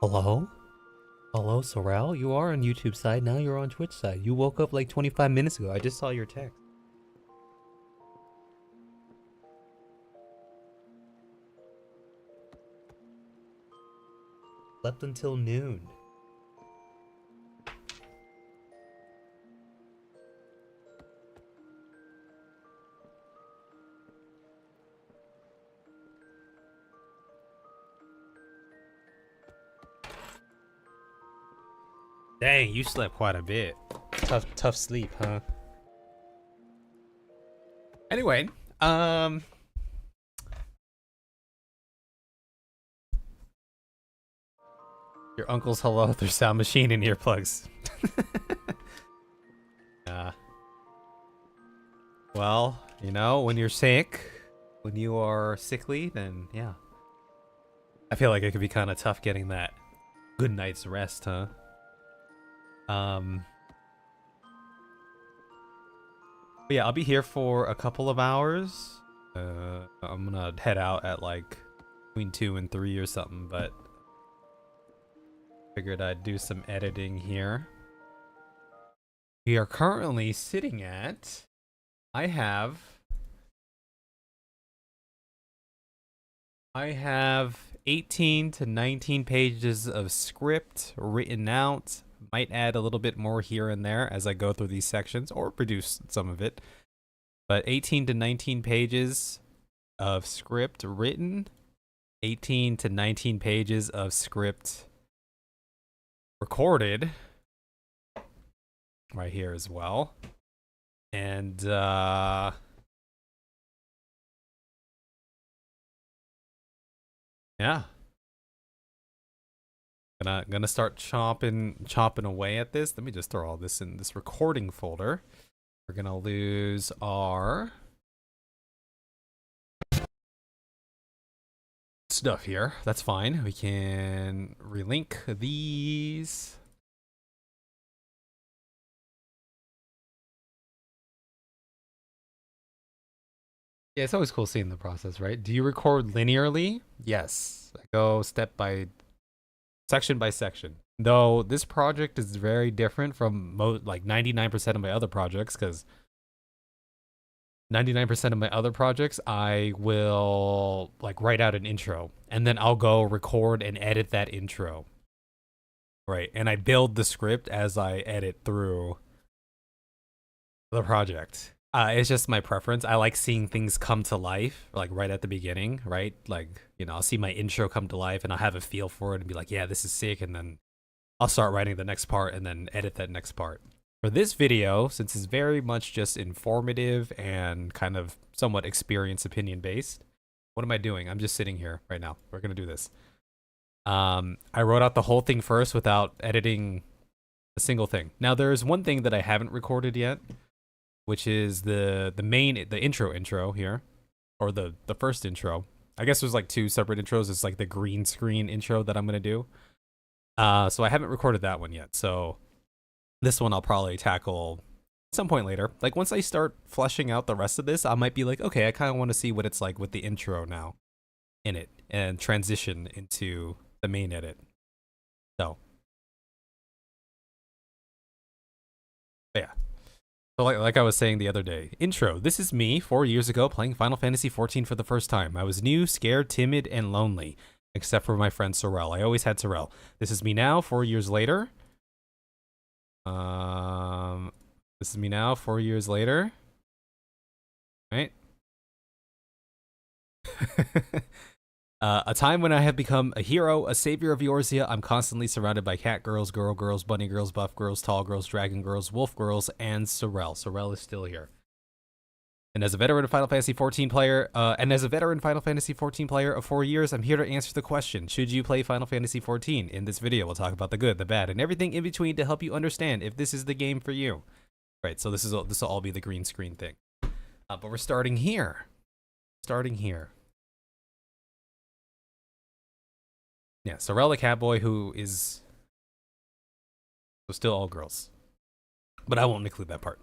Hello? Hello, Sorrel? You are on YouTube side, now you're on Twitch side. You woke up like 25 minutes ago. I just saw your text. Slept until noon. Dang, you slept quite a bit. Tough sleep, huh? Anyway, your uncle's hello through sound machine and earplugs. Well, you know, when you're sick, when you are sickly, then yeah. I feel like it could be kind of tough getting that good night's rest, huh? But yeah, I'll be here for a couple of hours. I'm gonna head out at like between 2 and 3 or something, but figured I'd do some editing here. We are currently sitting at, I have 18 to 19 pages of script written out. Might add a little bit more here and there as I go through these sections, or produce some of it. But 18 to 19 pages of script written, 18 to 19 pages of script recorded right here as well. And yeah. Gonna start chopping away at this. Let me just throw all this in this recording folder. We're gonna lose our stuff here. That's fine. We can relink these. Yeah, it's always cool seeing the process, right? Do you record linearly? Yes. I go section by section. Though this project is very different from like 99% of my other projects, because 99% of my other projects, I will like write out an intro and then I'll go record and edit that intro. Right. And I build the script as I edit through the project. It's just my preference. I like seeing things come to life, like right at the beginning, right? Like, you know, I'll see my intro come to life and I'll have a feel for it and be like, yeah, this is sick. And then I'll start writing the next part and then edit that next part. For this video, since it's very much just informative and kind of somewhat experience opinion based, what am I doing? I'm just sitting here right now. We're going to do this. I wrote out the whole thing first without editing a single thing. Now, there's one thing that I haven't recorded yet, which is the intro here, or the first intro. I guess there's like two separate intros. It's like the green screen intro that I'm going to do. So I haven't recorded that one yet. So this one I'll probably tackle at some point later. Like once I start fleshing out the rest of this, I might be like, okay, I kind of want to see what it's like with the intro now in it and transition into the main edit. So yeah. So like I was saying the other day, intro. This is me 4 years ago playing Final Fantasy XIV for the first time. I was new, scared, timid, and lonely, except for my friend Sorrel. I always had Sorrel. This is me now 4 years later. This is me now 4 years later. Right? A time when I have become a hero, a savior of Eorzea. I'm constantly surrounded by cat girls, girl girls, bunny girls, buff girls, tall girls, dragon girls, wolf girls, and Sorrel. Sorrel is still here. And as a veteran Final Fantasy XIV player, of 4 years, I'm here to answer the question: should you play Final Fantasy XIV? In this video, we'll talk about the good, the bad, and everything in between to help you understand if this is the game for you. Right. So this will all be the green screen thing. But we're starting here. Yeah, Sorrel the Catboy, who is still all girls. But I won't include that part.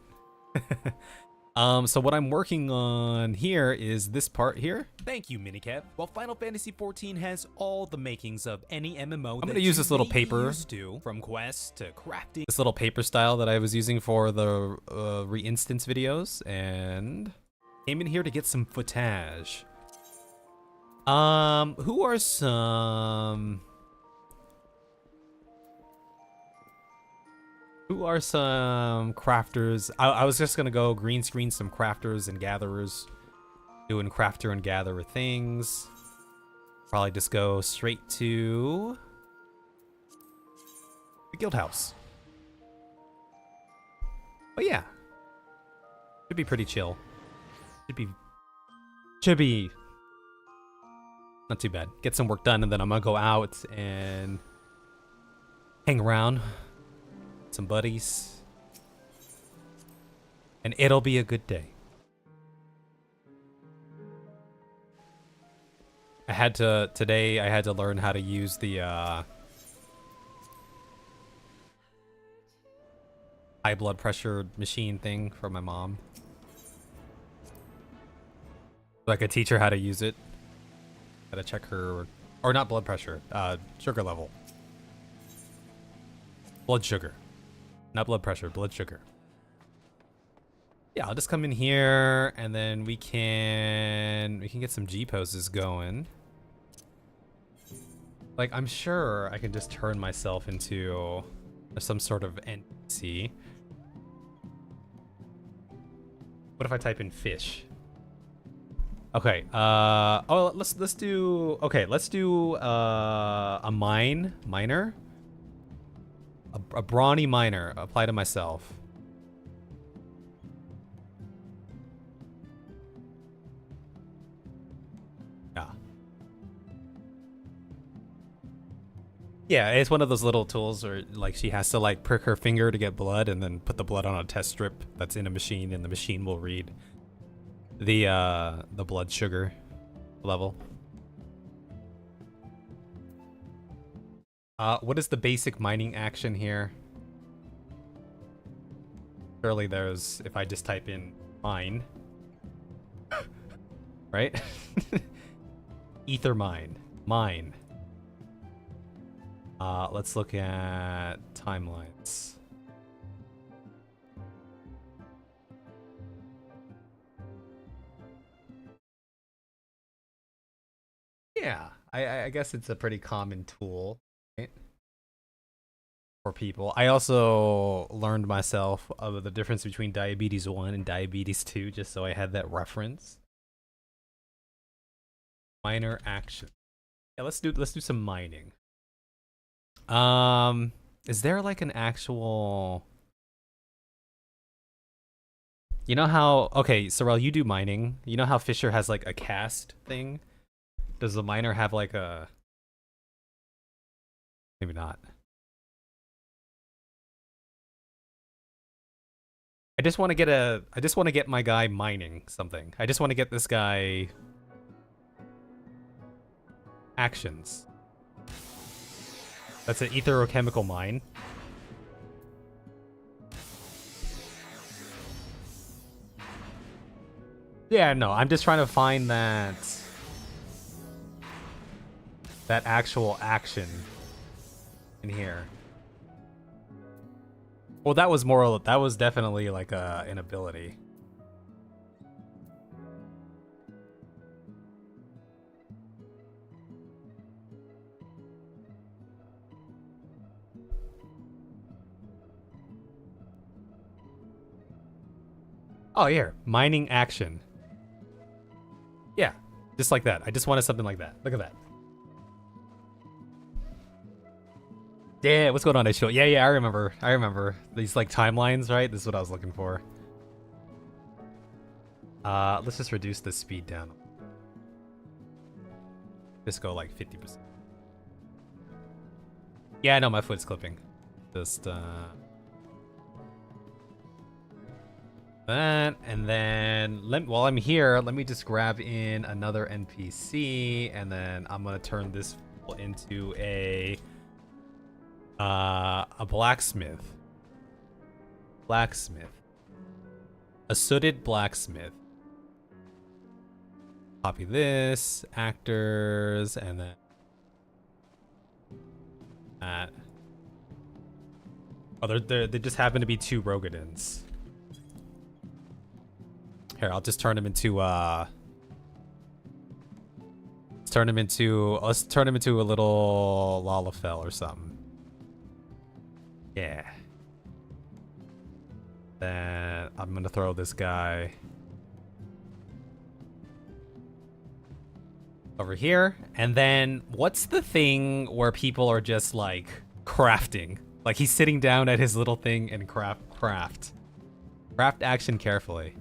So what I'm working on here is this part here. Thank you, Minicat. While Final Fantasy XIV has all the makings of any MMO, I'm gonna use this little paper from quest to crafting. This little paper style that I was using for the re-instance videos, and came in here to get some footage. Who are some crafters? I was just gonna go green screen some crafters and gatherers, doing crafter and gatherer things. Probably just go straight to the guild house. But yeah, should be pretty chill. Should be not too bad. Get some work done, and then I'm gonna go out and hang around some buddies, and it'll be a good day. Today I had to learn how to use the high blood pressure machine thing from my mom. So I could teach her how to use it. Gotta check her, or not blood pressure, sugar level. Blood sugar. Not blood pressure, blood sugar. Yeah, I'll just come in here, and then we can get some G poses going. Like, I'm sure I can just turn myself into some sort of NPC. What if I type in fish? Okay, let's do a miner. A brawny miner. Apply to myself. Yeah, it's one of those little tools where like she has to like prick her finger to get blood and then put the blood on a test strip that's in a machine, and the machine will read the blood sugar level. What is the basic mining action here? Surely there's, if I just type in mine, right? Ether mine. Let's look at timelines. Yeah, I guess it's a pretty common tool, right? For people. I also learned myself of the difference between diabetes 1 and diabetes 2, just so I had that reference. Miner action. Yeah, let's do some mining. Is there like an actual... You know how... Okay, Sorrel, you do mining. You know how Fisher has like a cast thing? Does the miner have like a... Maybe not. I just want to get my guy mining something. I just want to get this guy actions. That's an etherochemical mine. Yeah, no, I'm just trying to find that actual action in here. Well, that was definitely like an ability. Oh, here, mining action. Yeah, just like that. I just wanted something like that. Look at that. Yeah, what's going on, Aisho? Yeah, I remember. These, like, timelines, right? This is what I was looking for. Let's just reduce the speed down. Just go, like, 50%. Yeah, no, my foot's clipping. Just, that, and then, while I'm here, let me just grab in another NPC, and then I'm gonna turn this into a blacksmith. A sooted blacksmith. Copy this, actors, and then that. Oh, they just happen to be 2 Rogadins. Here, I'll just turn him into let's turn him into a little Lalafell or something. Yeah. Then I'm gonna throw this guy over here. And then what's the thing where people are just like crafting? Like he's sitting down at his little thing and craft. Craft action carefully.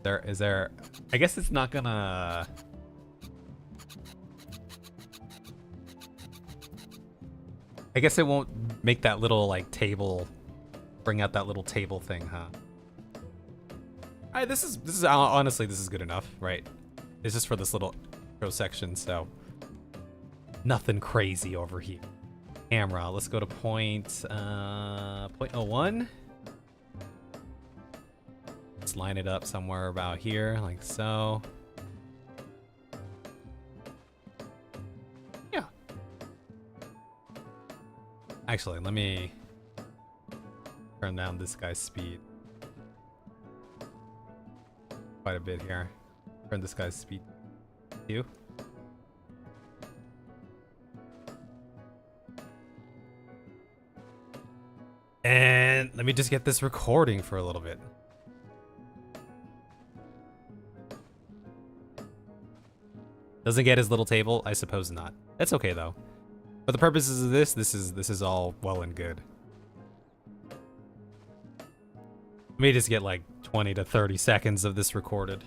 Is there I guess it's not gonna I guess it won't make that little like table bring out that little table thing, huh? Alright, this is honestly this is good enough, right? It's just for this little intro section, so nothing crazy over here. Camera, let's go to point 0.01. Let's line it up somewhere about here, like so. Yeah. Actually, let me turn down this guy's speed quite a bit here. Turn this guy's speed to. And let me just get this recording for a little bit. Doesn't get his little table? I suppose not. That's okay though. For the purposes of this is all well and good. Let me just get like 20 to 30 seconds of this recorded.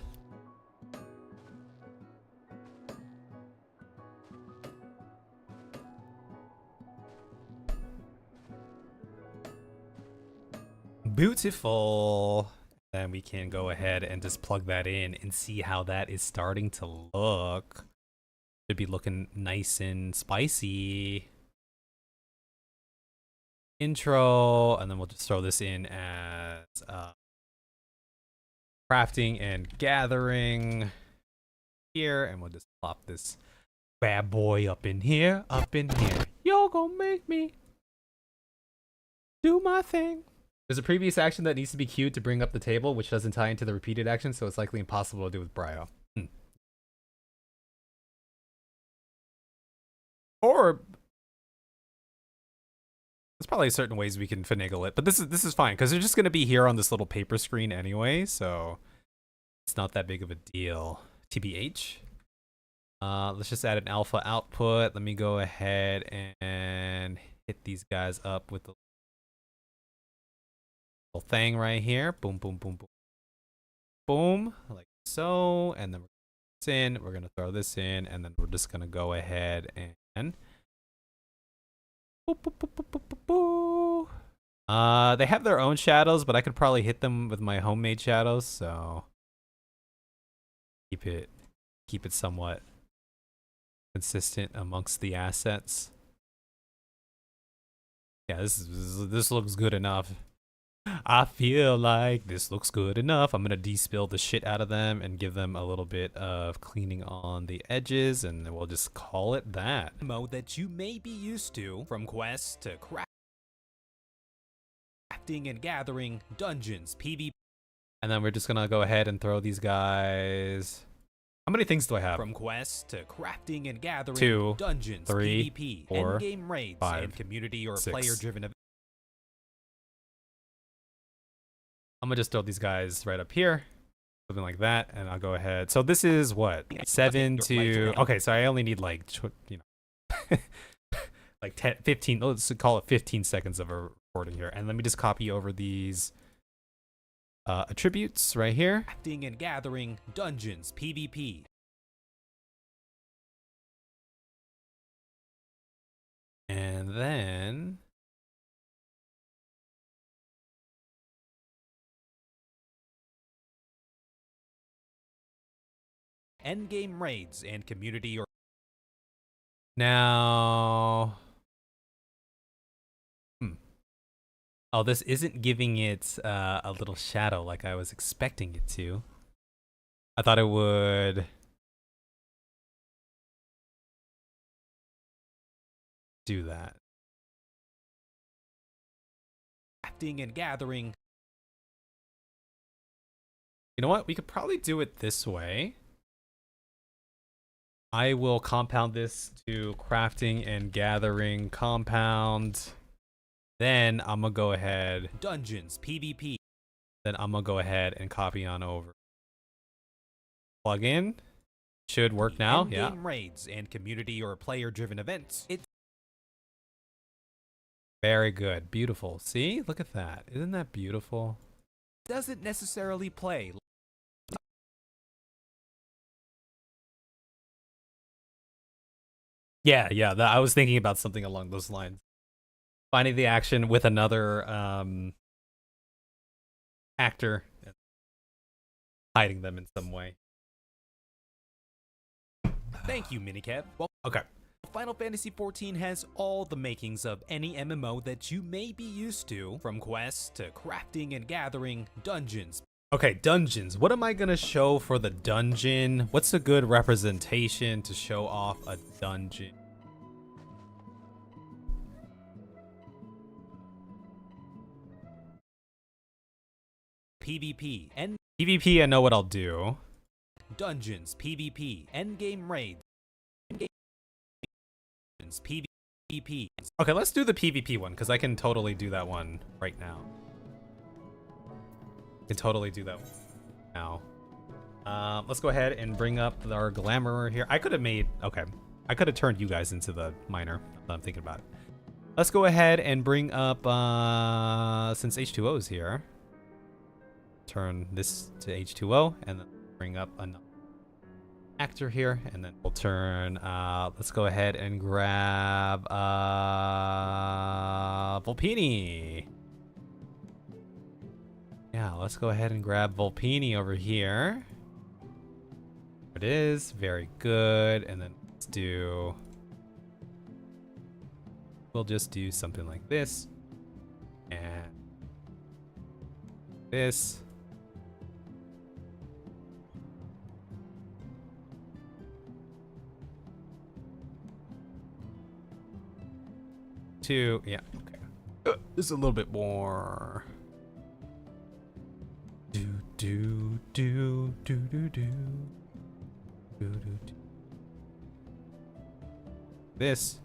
Beautiful. Then we can go ahead and just plug that in and see how that is starting to look. Should be looking nice and spicy. Intro, and then we'll just throw this in as crafting and gathering here, and we'll just plop this bad boy up in here, You're gonna make me do my thing. There's a previous action that needs to be queued to bring up the table, which doesn't tie into the repeated action, so it's likely impossible to do with Brio. Or there's probably certain ways we can finagle it, but this is fine because they're just gonna be here on this little paper screen anyway, so it's not that big of a deal. TBH. Let's just add an alpha output. Let me go ahead and hit these guys up with the little thing right here. Boom, boom, boom, boom, boom, like so. And then we're gonna throw this in, and then we're just gonna go ahead and boop, boop, boop, boop, boop, boop, boop. They have their own shadows, but I could probably hit them with my homemade shadows, so keep it somewhat consistent amongst the assets. Yeah, this looks good enough. I feel like this looks good enough. I'm gonna de-spill the shit out of them and give them a little bit of cleaning on the edges, and then we'll just call it that. Mode that you may be used to from quests to crafting and gathering, dungeons, PvP. And then we're just gonna go ahead and throw these guys. How many things do I have? From quests to crafting and gathering, 2, dungeons, 3, PvP, 4, endgame raids, 5, and community or player-driven events. I'm gonna just throw these guys right up here, something like that, and I'll go ahead. So this is what, 7 to, okay, so I only need like, you know, like 10, 15, let's call it 15 seconds of a recording here. And let me just copy over these attributes right here. Crafting and gathering, dungeons, PvP. And then endgame raids and community or now Oh, this isn't giving it a little shadow like I was expecting it to. I thought it would do that. Crafting and gathering. You know what? We could probably do it this way. I will compound this to crafting and gathering compound. Then I'm gonna go ahead, dungeons, PvP. Then I'm gonna go ahead and copy on over. Plug in. Should work now. Yeah. Raids and community or player-driven events. Very good. Beautiful. See? Look at that. Isn't that beautiful? Doesn't necessarily play. Yeah, I was thinking about something along those lines. Finding the action with another actor, hiding them in some way. Thank you, Minicat. Well, okay. Final Fantasy XIV has all the makings of any MMO that you may be used to, from quests to crafting and gathering, dungeons. Okay, dungeons. What am I gonna show for the dungeon? What's a good representation to show off a dungeon? PvP and PvP, I know what I'll do. Dungeons, PvP, endgame raids, PvP. Okay, let's do the PvP one because I can totally do that one right now. I can totally do that one now. Let's go ahead and bring up our glamour here. I could have made, okay, I could have turned you guys into the miner. I'm thinking about it. Let's go ahead and bring up, since H2O is here, turn this to H2O and then bring up another actor here, and then we'll turn, let's go ahead and grab, Volpini. Yeah, let's go ahead and grab Volpini over here. There it is. Very good. And then let's do, we'll just do something like this. And this. Two. Yeah, okay. This is a little bit more. This,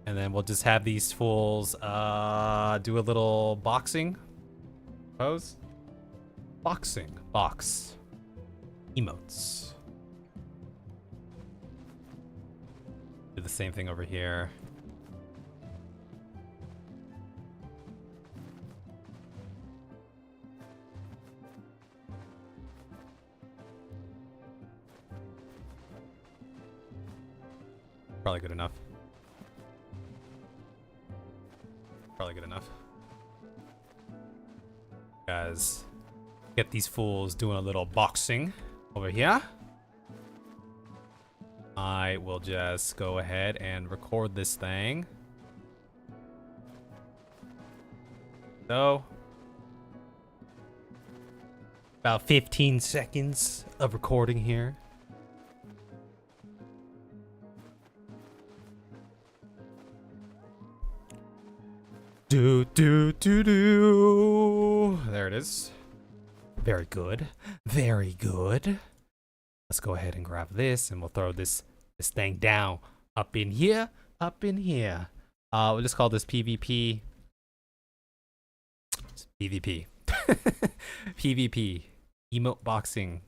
and then we'll just have these fools do a little boxing pose. Boxing box emotes. Do the same thing over here. Probably good enough. Probably good enough. Guys, get these fools doing a little boxing over here. I will just go ahead and record this thing. So, about 15 seconds of recording here. Do. There it is. Very good. Very good. Let's go ahead and grab this, and we'll throw this thing down up in here. Up in here. We'll just call this PvP. It's PvP. PvP. Emote boxing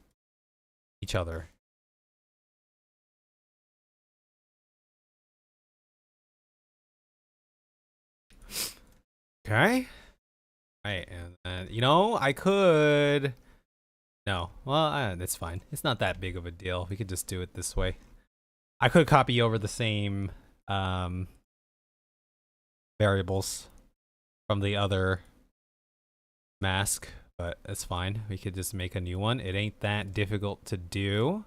each other. Okay. Right, and you know, I could. No, well, it's fine. It's not that big of a deal. We could just do it this way. I could copy over the same variables from the other mask, but it's fine. We could just make a new one. It ain't that difficult to do.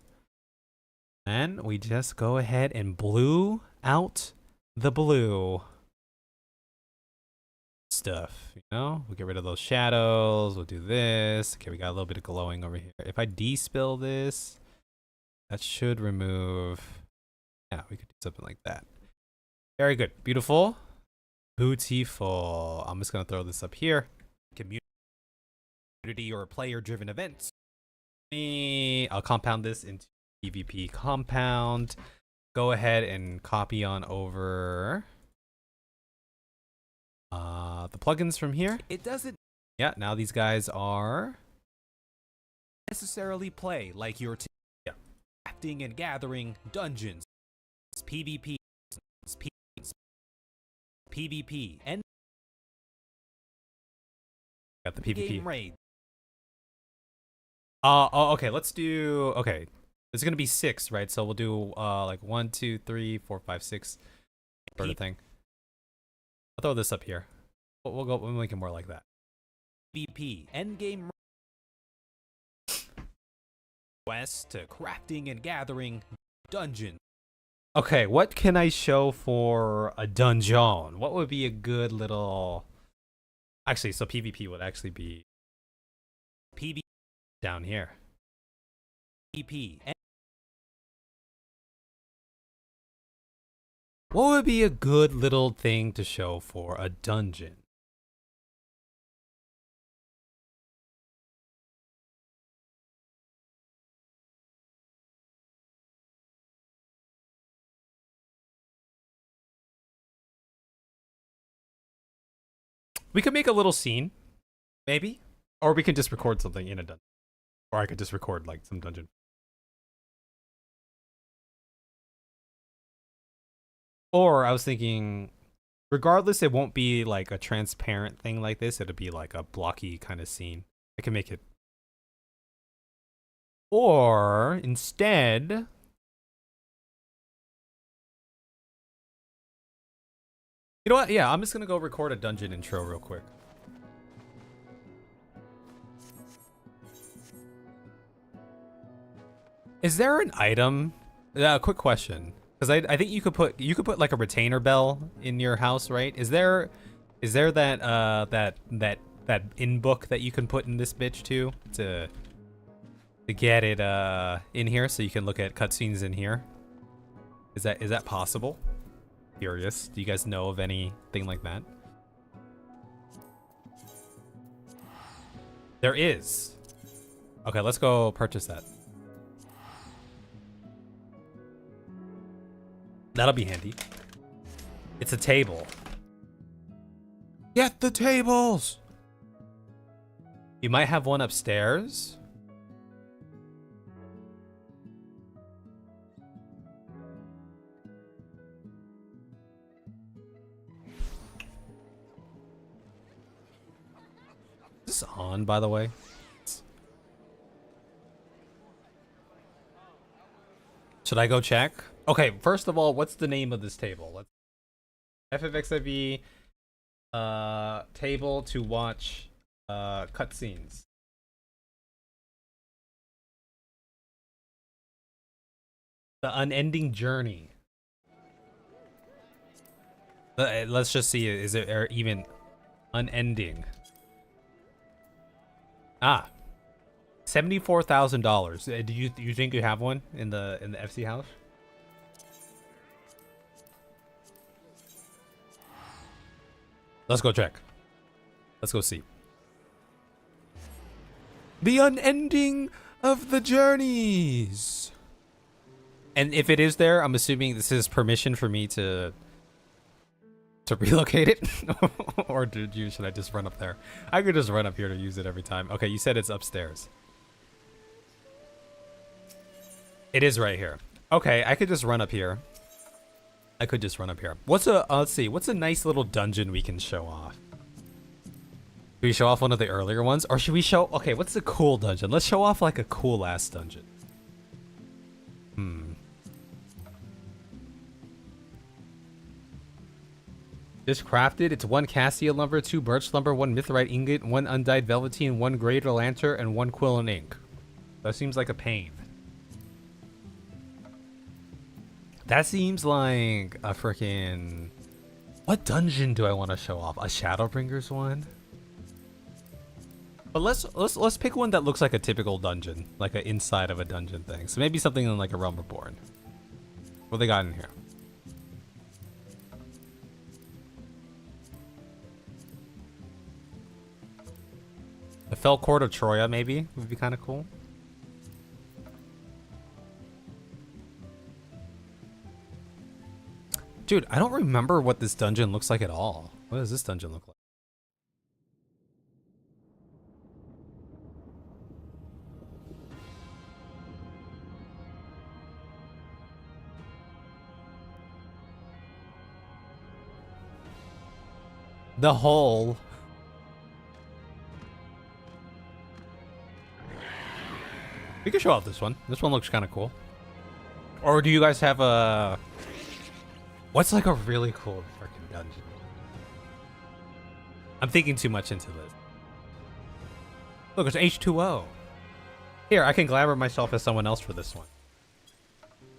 And we just go ahead and blue out the blue. stuff, you know? We'll get rid of those shadows. We'll do this. Okay, we got a little bit of glowing over here. If I despill this, that should remove... Yeah, we could do something like that. Very good. Beautiful. Beautiful. I'm just going to throw this up here. Community or player-driven events. I'll compound this into PvP compound. Go ahead and copy on over the plugins from here. It doesn't. Yeah, now these guys are necessarily play like your crafting and gathering dungeons, PvP, PvP, and got the PvP raid. Okay, let's do. Okay, there's gonna be 6, right? So we'll do like 1, 2, 3, 4, 5, 6 sort of thing. I'll throw this up here. We'll make it more like that. PvP endgame quest to crafting and gathering dungeon. Okay, what can I show for a dungeon? What would be a good little? Actually, so PvP would actually be PvP down here. PvP. What would be a good little thing to show for a dungeon? We could make a little scene, maybe, or we could just record something in a dungeon, or I could just record like some dungeon. Or I was thinking, regardless, it won't be like a transparent thing like this. It'll be like a blocky kind of scene. I can make it. Or instead, you know what? Yeah, I'm just gonna go record a dungeon intro real quick. Is there an item? Quick question, because I think you could put like a retainer bell in your house, right? Is there that in book that you can put in this bitch too to get it in here so you can look at cutscenes in here? Is that possible? Curious. Do you guys know of anything like that? There is. Okay, let's go purchase that. That'll be handy. It's a table. Get the tables! You might have one upstairs. Is this on, by the way? Should I go check? Okay, first of all, what's the name of this table? Let's FFXIV table to watch cutscenes. The unending journey. Let's just see, is it even unending? Ah, $74,000. Do you think you have one in the FC house? Let's go check. Let's go see. The unending of the journeys. And if it is there, I'm assuming this is permission for me to relocate it. Or should I just run up there? I could just run up here to use it every time. Okay, you said it's upstairs. It is right here. Okay, I could just run up here. What's let's see, what's a nice little dungeon we can show off? Should we show off one of the earlier ones? Or should we show, okay, what's a cool dungeon? Let's show off like a cool ass dungeon. Just crafted, it's 1 cassia lumber, 2 birch lumber, 1 mithrite ingot, 1 undyed velveteen, 1 greater lantern, and 1 quill and ink. That seems like a pain. That seems like a freaking What dungeon do I want to show off? A Shadowbringers one? But let's pick one that looks like a typical dungeon, like an inside of a dungeon thing. So maybe something in like a Realm Reborn. What they got in here? The Fell Court of Troya maybe would be kind of cool. Dude, I don't remember what this dungeon looks like at all. What does this dungeon look like? The hole. We can show off this one. This one looks kind of cool. Or do you guys have a... What's like a really cool freaking dungeon? I'm thinking too much into this. Look, it's H2O. Here, I can glamour myself as someone else for this one.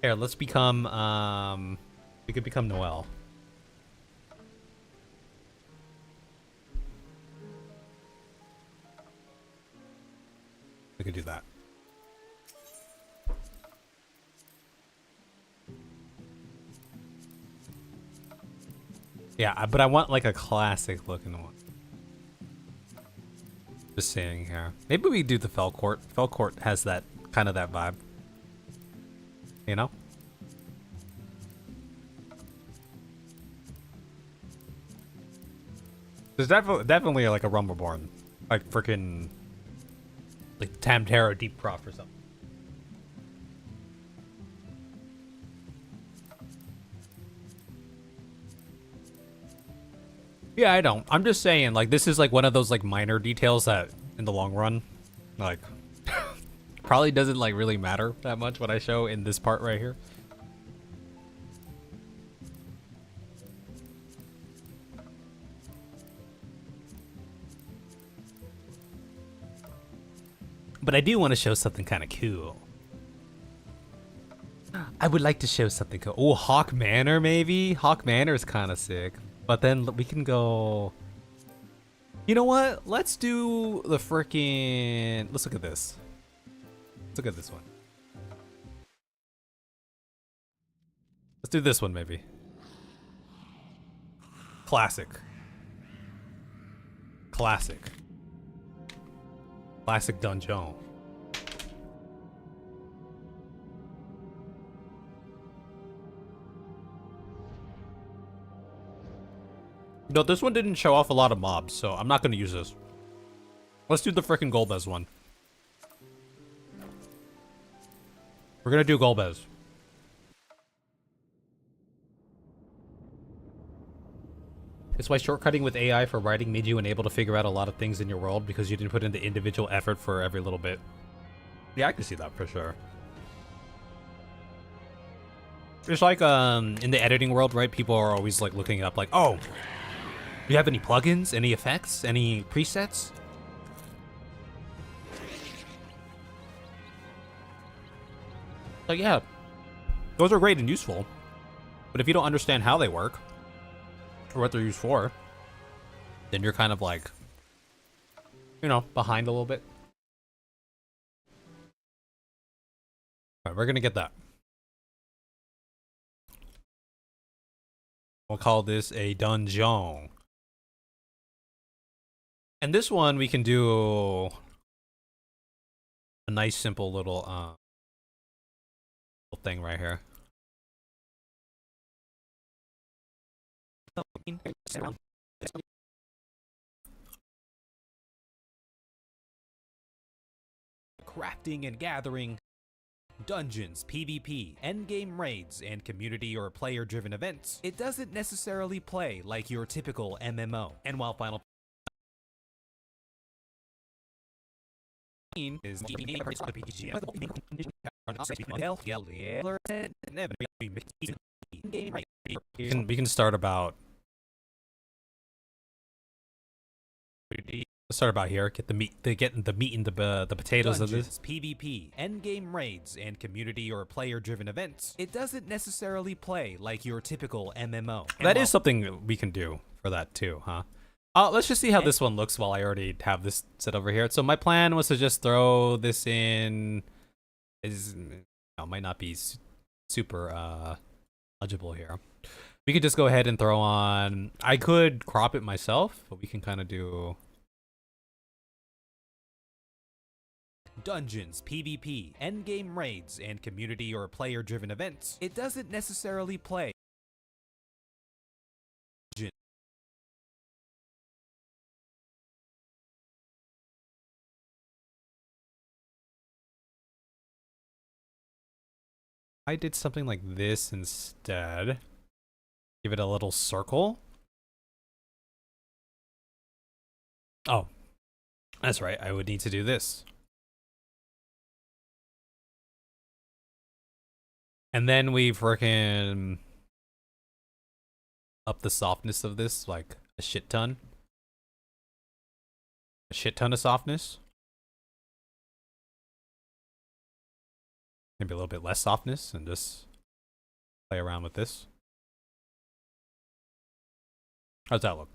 Here, let's become, we could become Noelle. We could do that. Yeah, but I want like a classic looking one. Just saying here. Maybe we do the Fell Court. Fell Court has that kind of that vibe. You know? There's definitely like a Realm Reborn. Like freaking like Tamtara Deep Croft or something. Yeah, I don't. I'm just saying, like, this is like one of those like minor details that in the long run, like, probably doesn't like really matter that much what I show in this part right here. But I do want to show something kind of cool. I would like to show something cool. Oh, Hawk Manor maybe? Hawk Manor is kind of sick. But then we can go... You know what? Let's do the freaking... Let's look at this. Let's look at this one. Let's do this one maybe. Classic. Classic. Classic dungeon. No, this one didn't show off a lot of mobs, so I'm not going to use this. Let's do the frickin' Golbez one. We're going to do Golbez. It's why shortcutting with AI for writing made you unable to figure out a lot of things in your world because you didn't put in the individual effort for every little bit. Yeah, I can see that for sure. It's like in the editing world, right? People are always like looking up like, oh, do you have any plugins, any effects, any presets? So yeah, those are great and useful. But if you don't understand how they work, or what they're used for, then you're kind of like, you know, behind a little bit. All right, we're gonna get that. We'll call this a dungeon. And this one we can do a nice simple little thing right here. Crafting and gathering, dungeons, PvP, endgame raids, and community or player-driven events. It doesn't necessarily play like your typical MMO. And while Final is we can start about Let's start about here. Get the meat, the meat and the potatoes of Dungeons, this. PvP, endgame raids, and community or player-driven events. It doesn't necessarily play like your typical MMO. That is something we can do for that too, huh? Let's just see how this one looks while I already have this set over here. So my plan was to just throw this in. Might not be super legible here. We could just go ahead and throw on. I could crop it myself, but we can kind of do. Dungeons, PvP, endgame raids, and community or player-driven events. It doesn't necessarily play. I did something like this instead. Give it a little circle. Oh, that's right. I would need to do this. And then we freaking up the softness of this like a shit ton. A shit ton of softness. Maybe a little bit less softness and just play around with this. How's that look?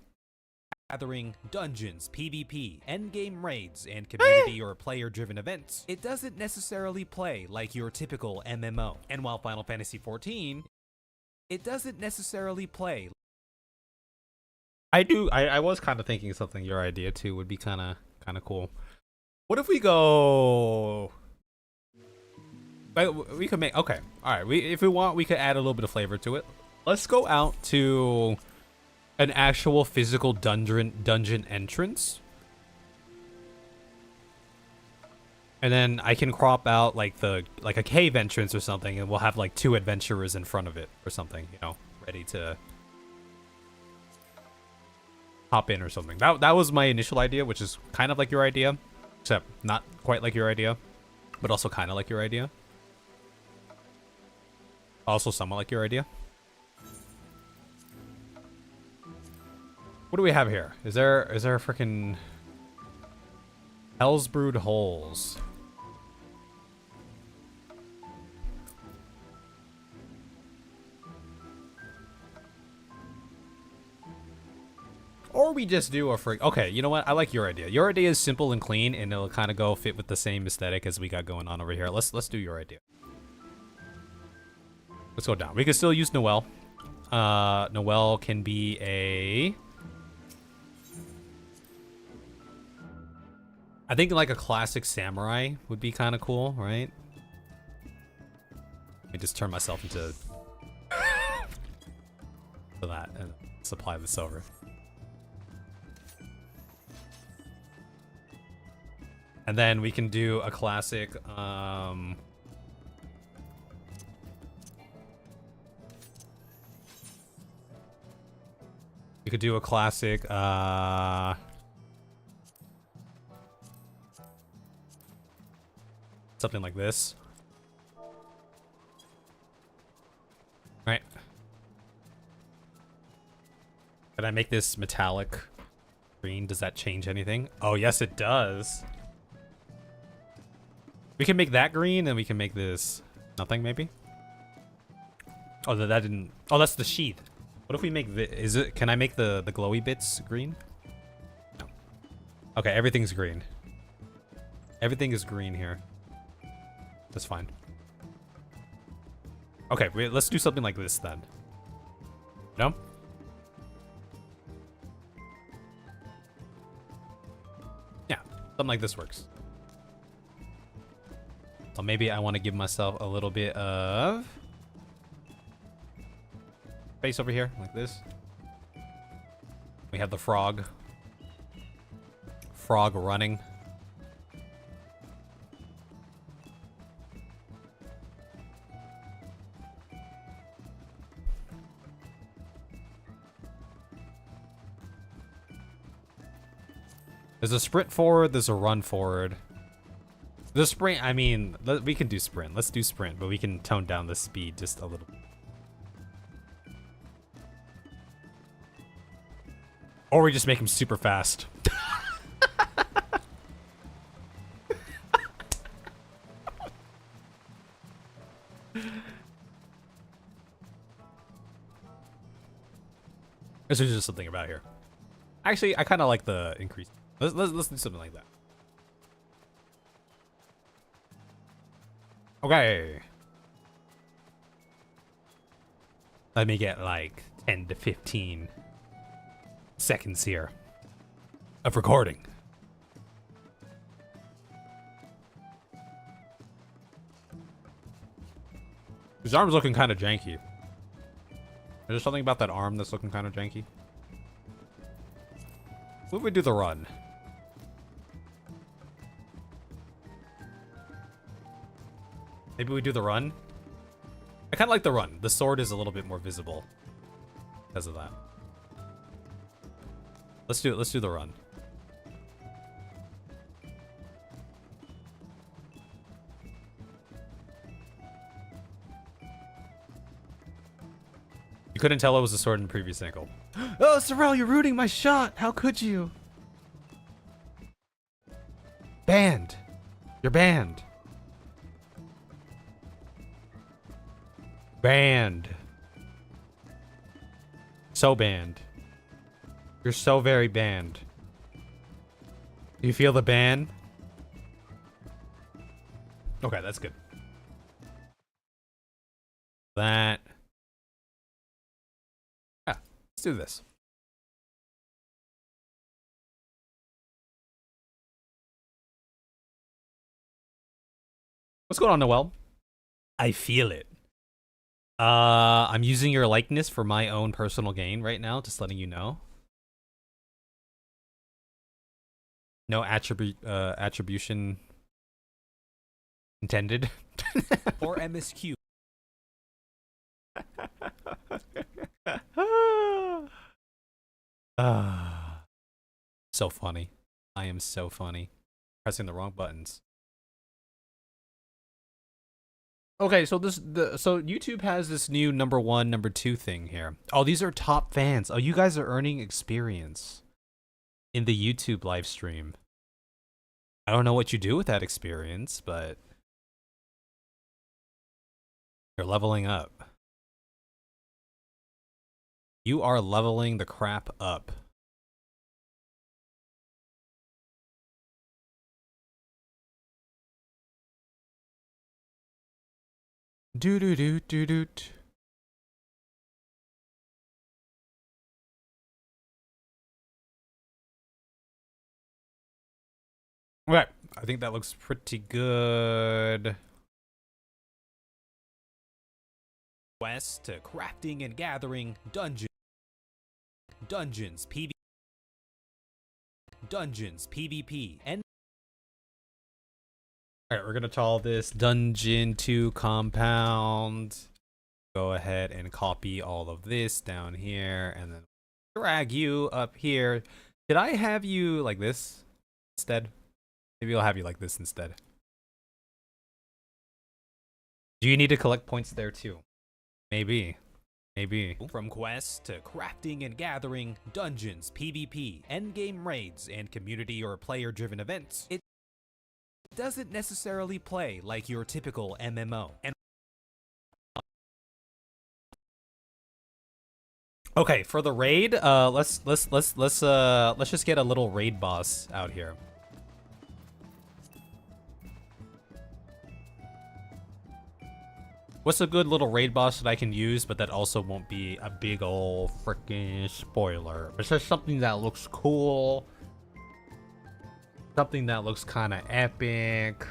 Gathering, dungeons, PvP, endgame raids, and community or player-driven events. It doesn't necessarily play like your typical MMO. And while Final Fantasy XIV, it doesn't necessarily play. I was kind of thinking something your idea too would be kind of cool. What if we go? We could make okay. All right. If we want, we could add a little bit of flavor to it. Let's go out to an actual physical dungeon entrance, and then I can crop out like a cave entrance or something, and we'll have like 2 adventurers in front of it or something, you know, ready to hop in or something. That was my initial idea, which is kind of like your idea, except not quite like your idea, but also kind of like your idea. Also somewhat like your idea. What do we have here? Is there a freaking Hell's Brood holes? Or we just do a okay, you know what? I like your idea. Your idea is simple and clean, and it'll kind of go fit with the same aesthetic as we got going on over here. Let's do your idea. Let's go down. We can still use Noelle. Noelle can be a... I think like a classic samurai would be kind of cool, right? Let me just turn myself into for that and supply this over. And then we can do a classic we could do a classic something like this. Right. Can I make this metallic green? Does that change anything? Oh, yes, it does. We can make that green, and we can make this nothing, maybe. Oh, that didn't. Oh, that's the sheath. What if we make the? Is it? Can I make the glowy bits green? No. Okay, everything's green. Everything is green here. That's fine. Okay, let's do something like this then. No? Yeah, something like this works. So maybe I want to give myself a little bit of space over here, like this. We have the frog. Frog running. There's a sprint forward, there's a run forward. The sprint, I mean, we can do sprint. Let's do sprint, but we can tone down the speed just a little. Or we just make him super fast. There's just something about here. Actually, I kind of like the increase. Let's do something like that. Okay. Let me get like 10 to 15 seconds here of recording. His arm's looking kind of janky. There's just something about that arm that's looking kind of janky. What if we do the run? Maybe we do the run? I kind of like the run. The sword is a little bit more visible because of that. Let's do it. Let's do the run. You couldn't tell it was a sword in the previous angle. Oh, Sorrel, you're ruining my shot. How could you? Banned. You're banned. Banned. So banned. You're so very banned. Do you feel the ban? Okay, that's good. That. Yeah, let's do this. What's going on, Noel? I feel it. I'm using your likeness for my own personal gain right now, just letting you know. No attribution intended. Or MSQ. So funny. I am so funny. Pressing the wrong buttons. Okay, so so YouTube has this new number 1, number 2 thing here. Oh, these are top fans. Oh, you guys are earning experience in the YouTube live stream. I don't know what you do with that experience, but you're leveling up. You are leveling the crap up. Do do do do do. Okay, I think that looks pretty good. Quest to crafting and gathering dungeons, PvP, and Alright, we're gonna call this Dungeon 2 Compound. Go ahead and copy all of this down here and then drag you up here. Did I have you like this instead? Maybe I'll have you like this instead. Do you need to collect points there too? Maybe. Maybe. From quests to crafting and gathering dungeons, PvP, endgame raids, and community or player-driven events, it doesn't necessarily play like your typical MMO. And okay, for the raid, let's just get a little raid boss out here. What's a good little raid boss that I can use, but that also won't be a big ol' freaking spoiler? It's just something that looks cool. Something that looks kind of epic.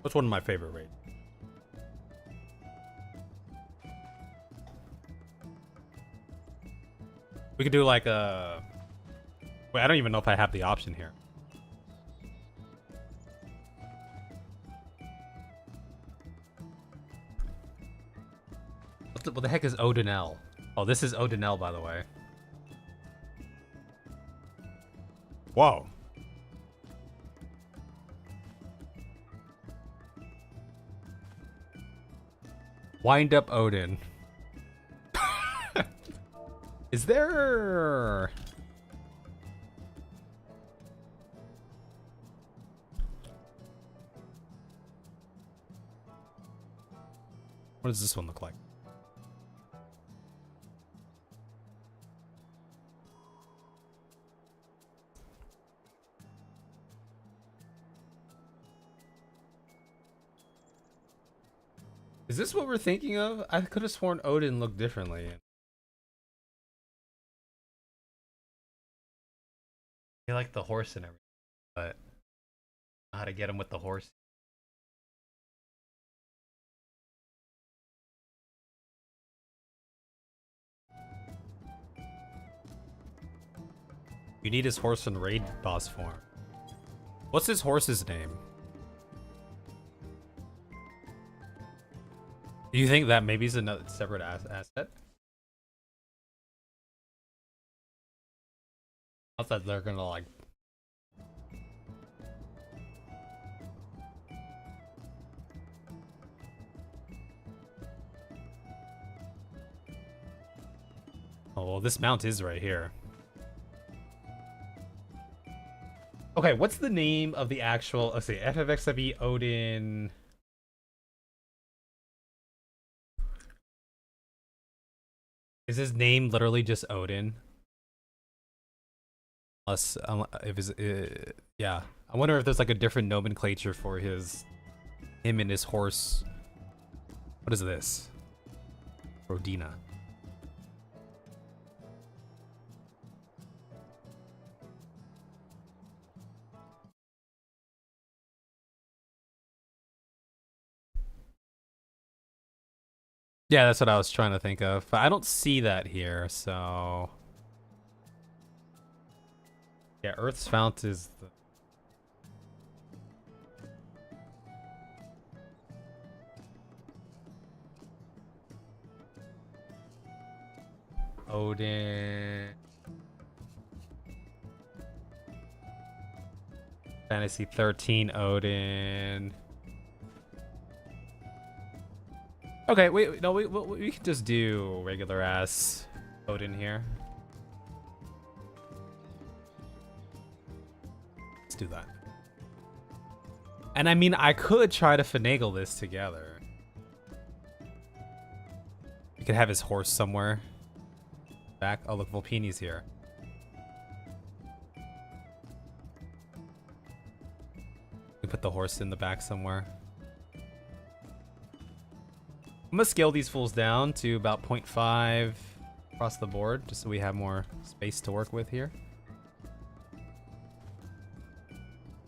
What's one of my favorite raids? We could do like a... Wait, I don't even know if I have the option here. What the heck is Odinel? Oh, this is Odinel, by the way. Whoa. Wind up Odin. Is there... What does this one look like? Is this what we're thinking of? I could have sworn Odin looked differently. I like the horse and everything, but I don't know how to get him with the horse. You need his horse in raid boss form. What's his horse's name? Do you think that maybe is another separate asset? I thought they're gonna like. Oh well, this mount is right here. Okay, what's the name of the actual? Let's see, FFXIV Odin. Is his name literally just Odin? Unless, if it's, yeah. I wonder if there's like a different nomenclature for him and his horse. What is this? Rodina. Yeah, that's what I was trying to think of. But I don't see that here, so... Yeah, Earth's Fount is the... Odin... Fantasy 13 Odin... Okay, wait, no, we can just do regular ass Odin here. Let's do that. And I mean, I could try to finagle this together. We could have his horse somewhere. Back. Oh, look, Volpini's here. We put the horse in the back somewhere. I'm gonna scale these fools down to about 0.5 across the board, just so we have more space to work with here.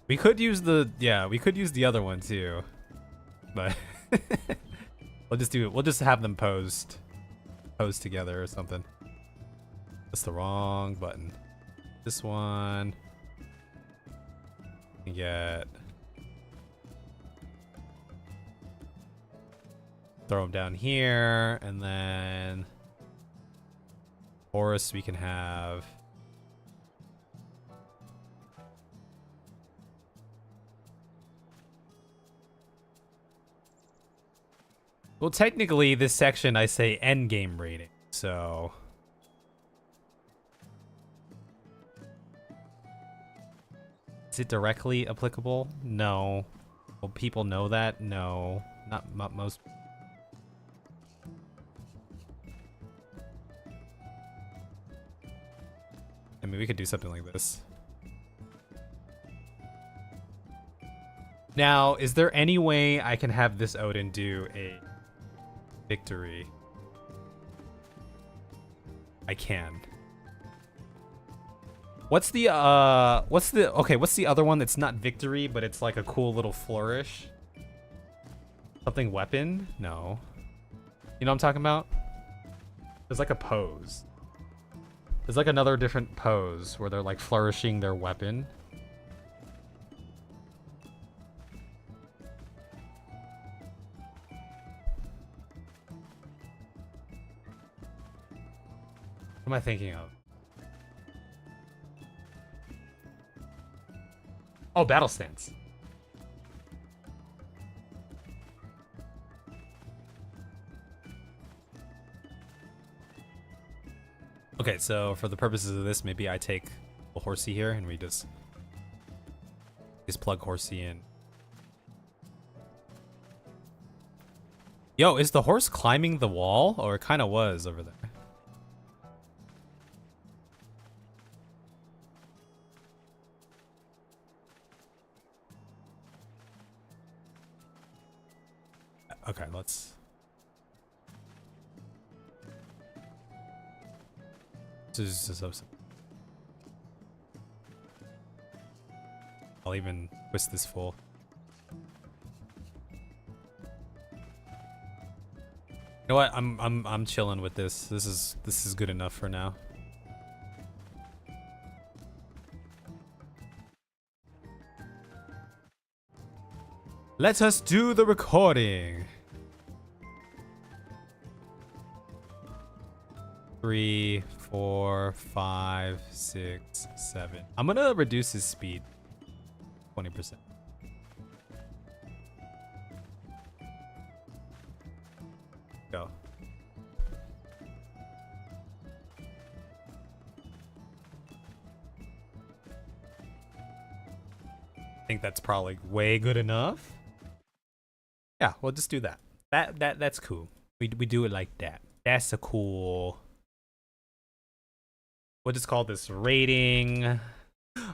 We could use the, yeah, we could use the other one too, but we'll just have them posed together or something. That's the wrong button. This one. You get. Throw them down here, and then Horus we can have. Well, technically, this section I say end game rating, so. Is it directly applicable? No. Will people know that? No. Not most. I mean, we could do something like this. Now, is there any way I can have this Odin do a victory? I can. What's the other one that's not victory, but it's like a cool little flourish? Something weapon? No. You know what I'm talking about? There's like a pose. There's like another different pose where they're like flourishing their weapon. What am I thinking of? Oh, battle stance. Okay, so for the purposes of this, maybe I take a Horsey here and we just plug Horsey in. Yo, is the horse climbing the wall? Or it kind of was over there. Okay, let's... This is so simple. I'll even twist this full. You know what? I'm chilling with this. This is good enough for now. Let us do the recording. 3, 4, 5, 6, 7. I'm gonna reduce his speed 20%. Go. I think that's probably way good enough. Yeah, we'll just do that. That's cool. We do it like that. That's a cool. We'll just call this rating.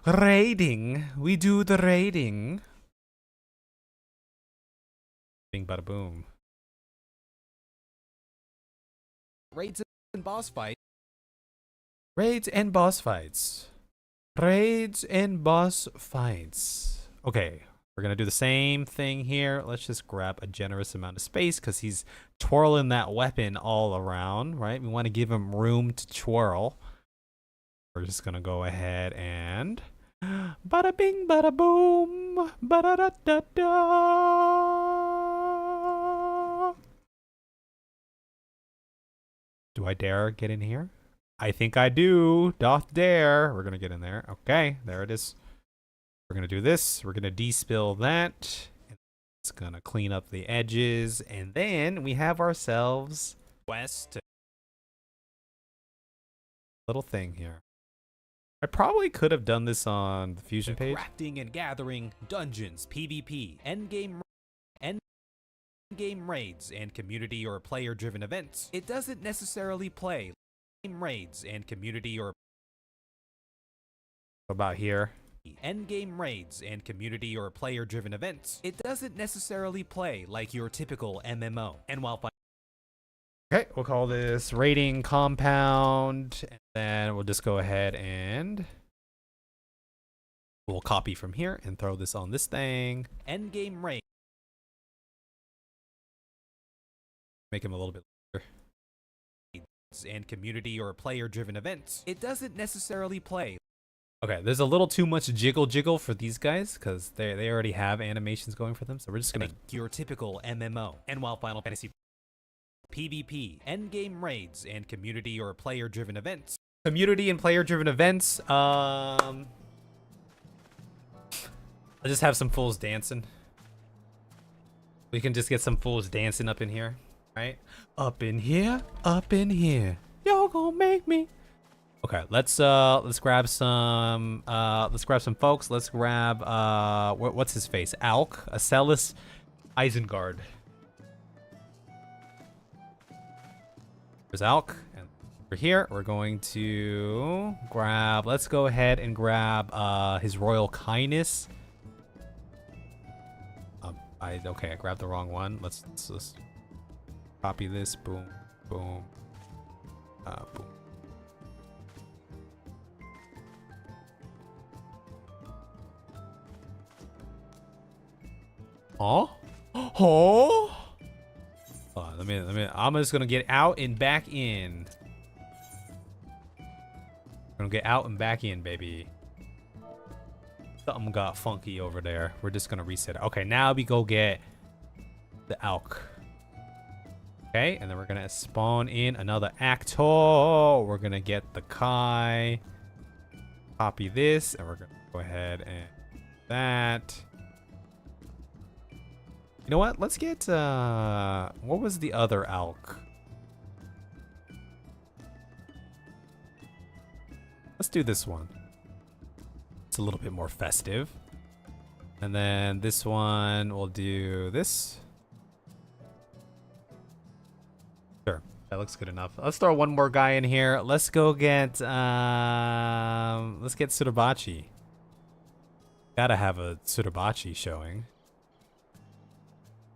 Rating. We do the rating. Bing bada boom. Raids and boss fight. Raids and boss fights. Raids and boss fights. Okay, we're gonna do the same thing here. Let's just grab a generous amount of space because he's twirling that weapon all around, right? We want to give him room to twirl. We're just gonna go ahead and bada bing bada boom bada da da da. Do I dare get in here? I think I do. Doth dare. We're gonna get in there. Okay, there it is. We're gonna do this. We're gonna despill that. It's gonna clean up the edges, and then we have ourselves West. little thing here. I probably could have done this on the fusion page. Crafting and gathering, dungeons, PvP, endgame raids, and community or player-driven events. It doesn't necessarily play game raids and community or About here. endgame raids and community or player-driven events. It doesn't necessarily play like your typical MMO. And while Okay, we'll call this rating compound, and then we'll just go ahead and we'll copy from here and throw this on this thing. endgame raids Make him a little bit bigger. and community or player-driven events. It doesn't necessarily play. Okay, there's a little too much jiggle for these guys because they already have animations going for them, so we're just gonna Like your typical MMO. And while Final Fantasy PvP, endgame raids, and community or player-driven events. community and player-driven events. I'll just have some fools dancing. We can just get some fools dancing up in here, right? Up in here, y'all gonna make me. Okay, let's grab some folks. Let's grab what's his face? Alk, Acellus, Isengard. There's Alk, and over here we're going to grab. Let's go ahead and grab his royal kindness. I grabbed the wrong one. Let's copy this. Boom, boom, boom. Oh, oh. Let me. I'm just gonna get out and back in. Gonna get out and back in, baby. Something got funky over there. We're just gonna reset it. Okay, now we go get the Alk. Okay, and then we're gonna spawn in another Actor. We're gonna get the Kai. Copy this, and we're gonna go ahead and do that. You know what? Let's get what was the other Alk? Let's do this one. It's a little bit more festive. And then this one we'll do this. That looks good enough. Let's throw one more guy in here. Let's go get let's get Surabachi. Gotta have a Surabachi showing.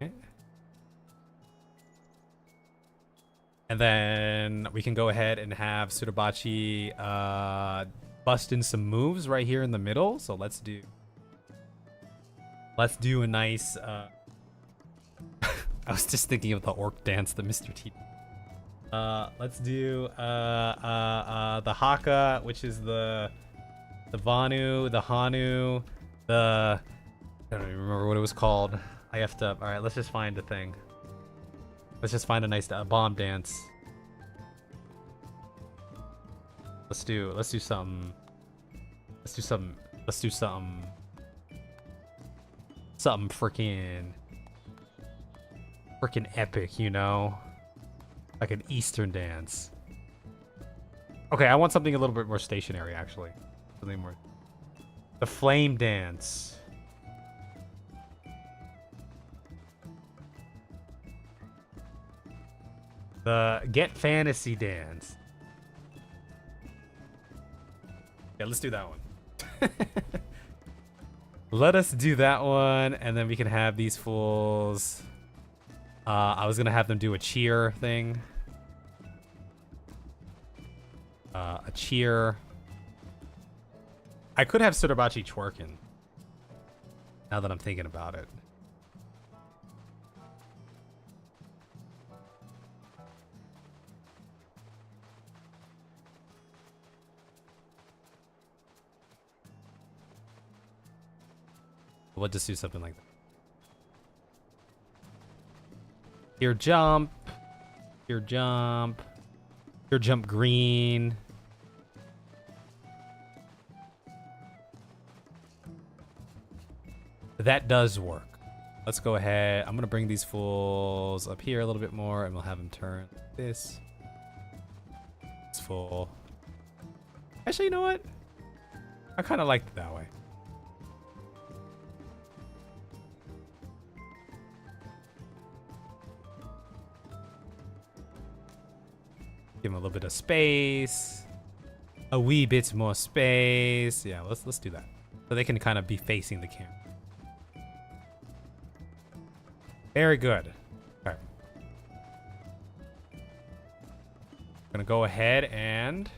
Okay. And then we can go ahead and have Surabachi bust in some moves right here in the middle. So let's do a nice I was just thinking of the orc dance, the Mr. T. Let's do the Haka, which is the Vanu, the Hanu, I don't even remember what it was called. I have to. All right, let's just find a thing. Let's just find a nice bomb dance. Let's do something. Let's do something. Something freaking epic, you know? Like an Eastern dance. Okay, I want something a little bit more stationary, actually. Something more. The flame dance. The Get Fantasy dance. Yeah, let's do that one. Let us do that one, and then we can have these fools. I was gonna have them do a cheer thing. A cheer. I could have Surabachi twerking. Now that I'm thinking about it. We'll just do something like that. Here jump. Here jump. Here jump green. That does work. Let's go ahead. I'm gonna bring these fools up here a little bit more, and we'll have them turn like this. It's full. Actually, you know what? I kind of liked it that way. Give them a little bit of space. A wee bit more space. Yeah, let's do that. So they can kind of be facing the camera. Very good. Okay. Gonna go ahead and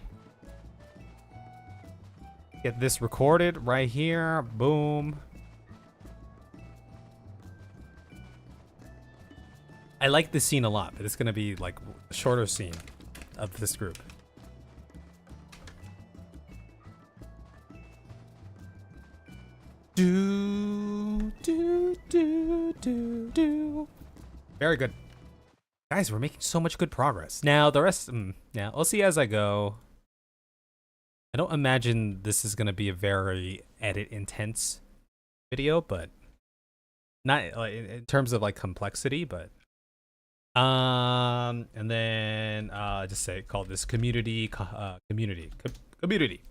get this recorded right here. Boom. I like this scene a lot, but it's gonna be like a shorter scene of this group. Do. Very good. Guys, we're making so much good progress. Now, the rest, yeah, I'll see as I go. I don't imagine this is going to be a very edit intense video, but not like, in terms of like complexity, but and then just say call this community community. Community.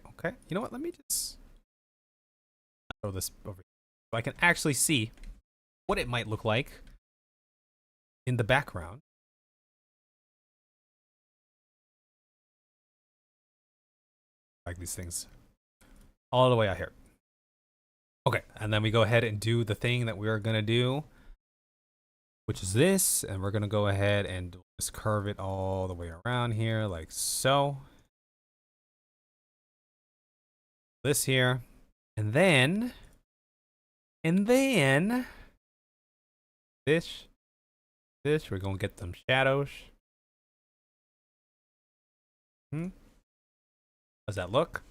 Okay. You know what? Let me just throw this over here so I can actually see what it might look like in the background. Like these things all the way out here. Okay, and then we go ahead and do the thing that we're gonna do, which is this, and we're gonna go ahead and just curve it all the way around here, like so. This here, and then this, we're gonna get some shadows. How's that look?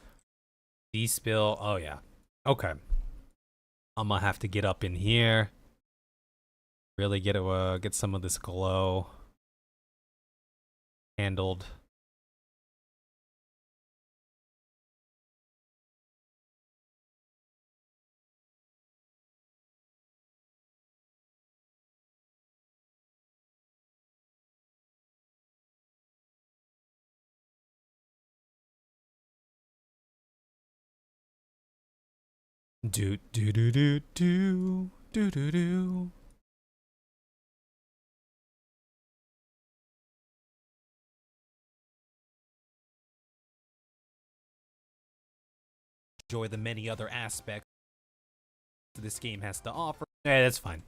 D-spill, oh yeah. Okay. I'm gonna have to get up in here. Really get some of this glow handled. Do do do do do do do do. Enjoy the many other aspects this game has to offer. Yeah, that's fine.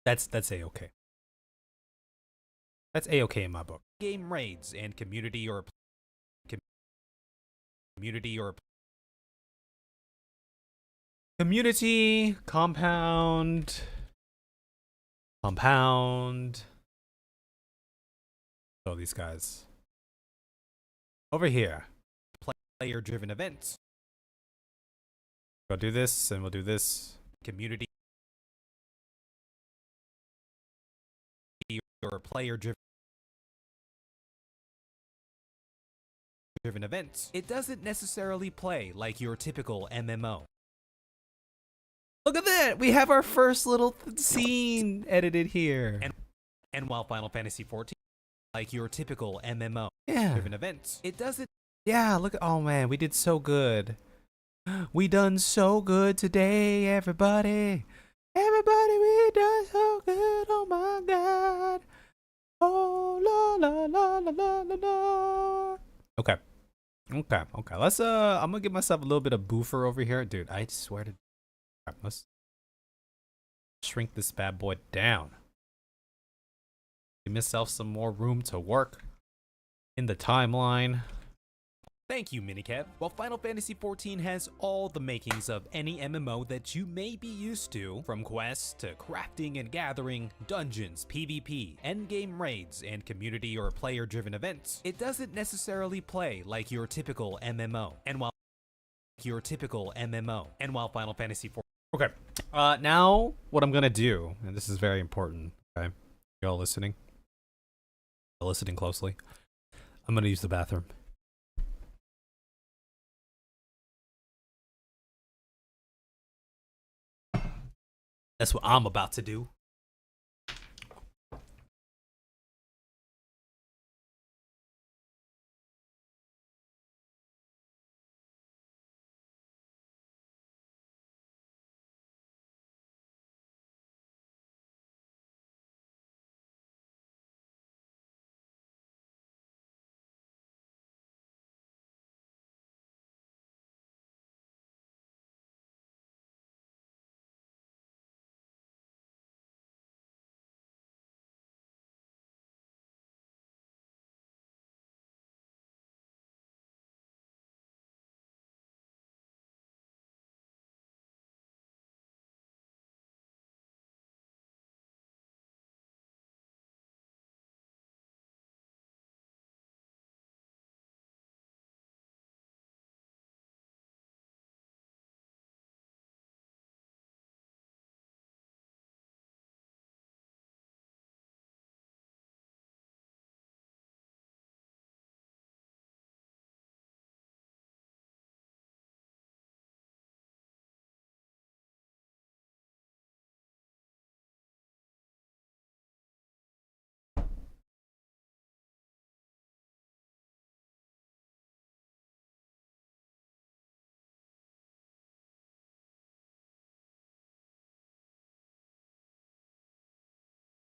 That's a-okay. That's a-okay in my book. Game raids and community or Community, compound. Oh, these guys. Over here. player-driven events. Go do this, and we'll do this. Community or player-driven events. It doesn't necessarily play like your typical MMO. Look at that! We have our first little scene edited here. And while Final Fantasy XIV, like your typical MMO Yeah. driven events, it doesn't. Yeah, look at, oh man, we did so good. We done so good today, everybody. Everybody, we done so good, oh my god. Oh, la la la la la la la. Okay. Let's, I'm gonna give myself a little bit of boofer over here. Dude, I swear to, let's shrink this bad boy down. Give myself some more room to work in the timeline. Thank you, Minicav. While Final Fantasy XIV has all the makings of any MMO that you may be used to, from quests to crafting and gathering, dungeons, PvP, endgame raids, and community or player-driven events, it doesn't necessarily play like your typical MMO. And while Final Fantasy XIV. Okay. Now what I'm gonna do, and this is very important. Okay, y'all listening? Y'all listening closely? I'm gonna use the bathroom. That's what I'm about to do.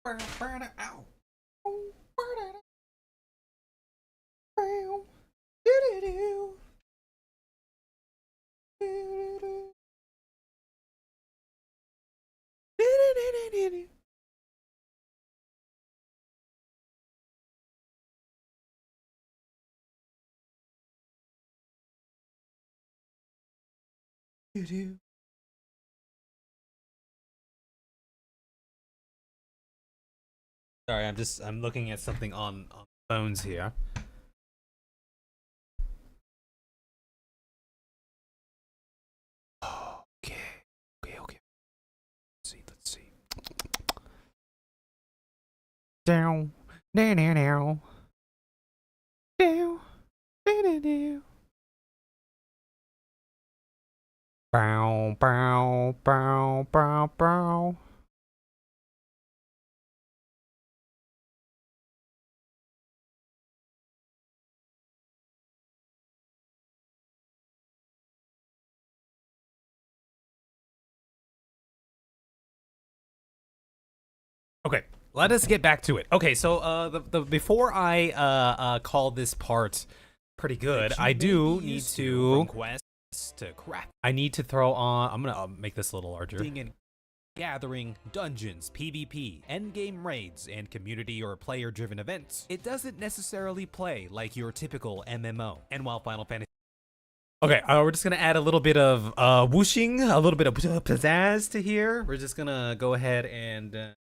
Ow. Sorry, I'm looking at something on phones here. Okay. Let's see. Down. Down. Bow. Okay, let us get back to it. Okay, so the before I call this part pretty good, I do need to I need to throw on. I'm gonna make this a little larger. And gathering, dungeons, PvP, endgame raids, and community or player-driven events. It doesn't necessarily play like your typical MMO. And while Final Fantasy Okay, we're just gonna add a little bit of whooshing, a little bit of pizzazz to here. We're just gonna go ahead and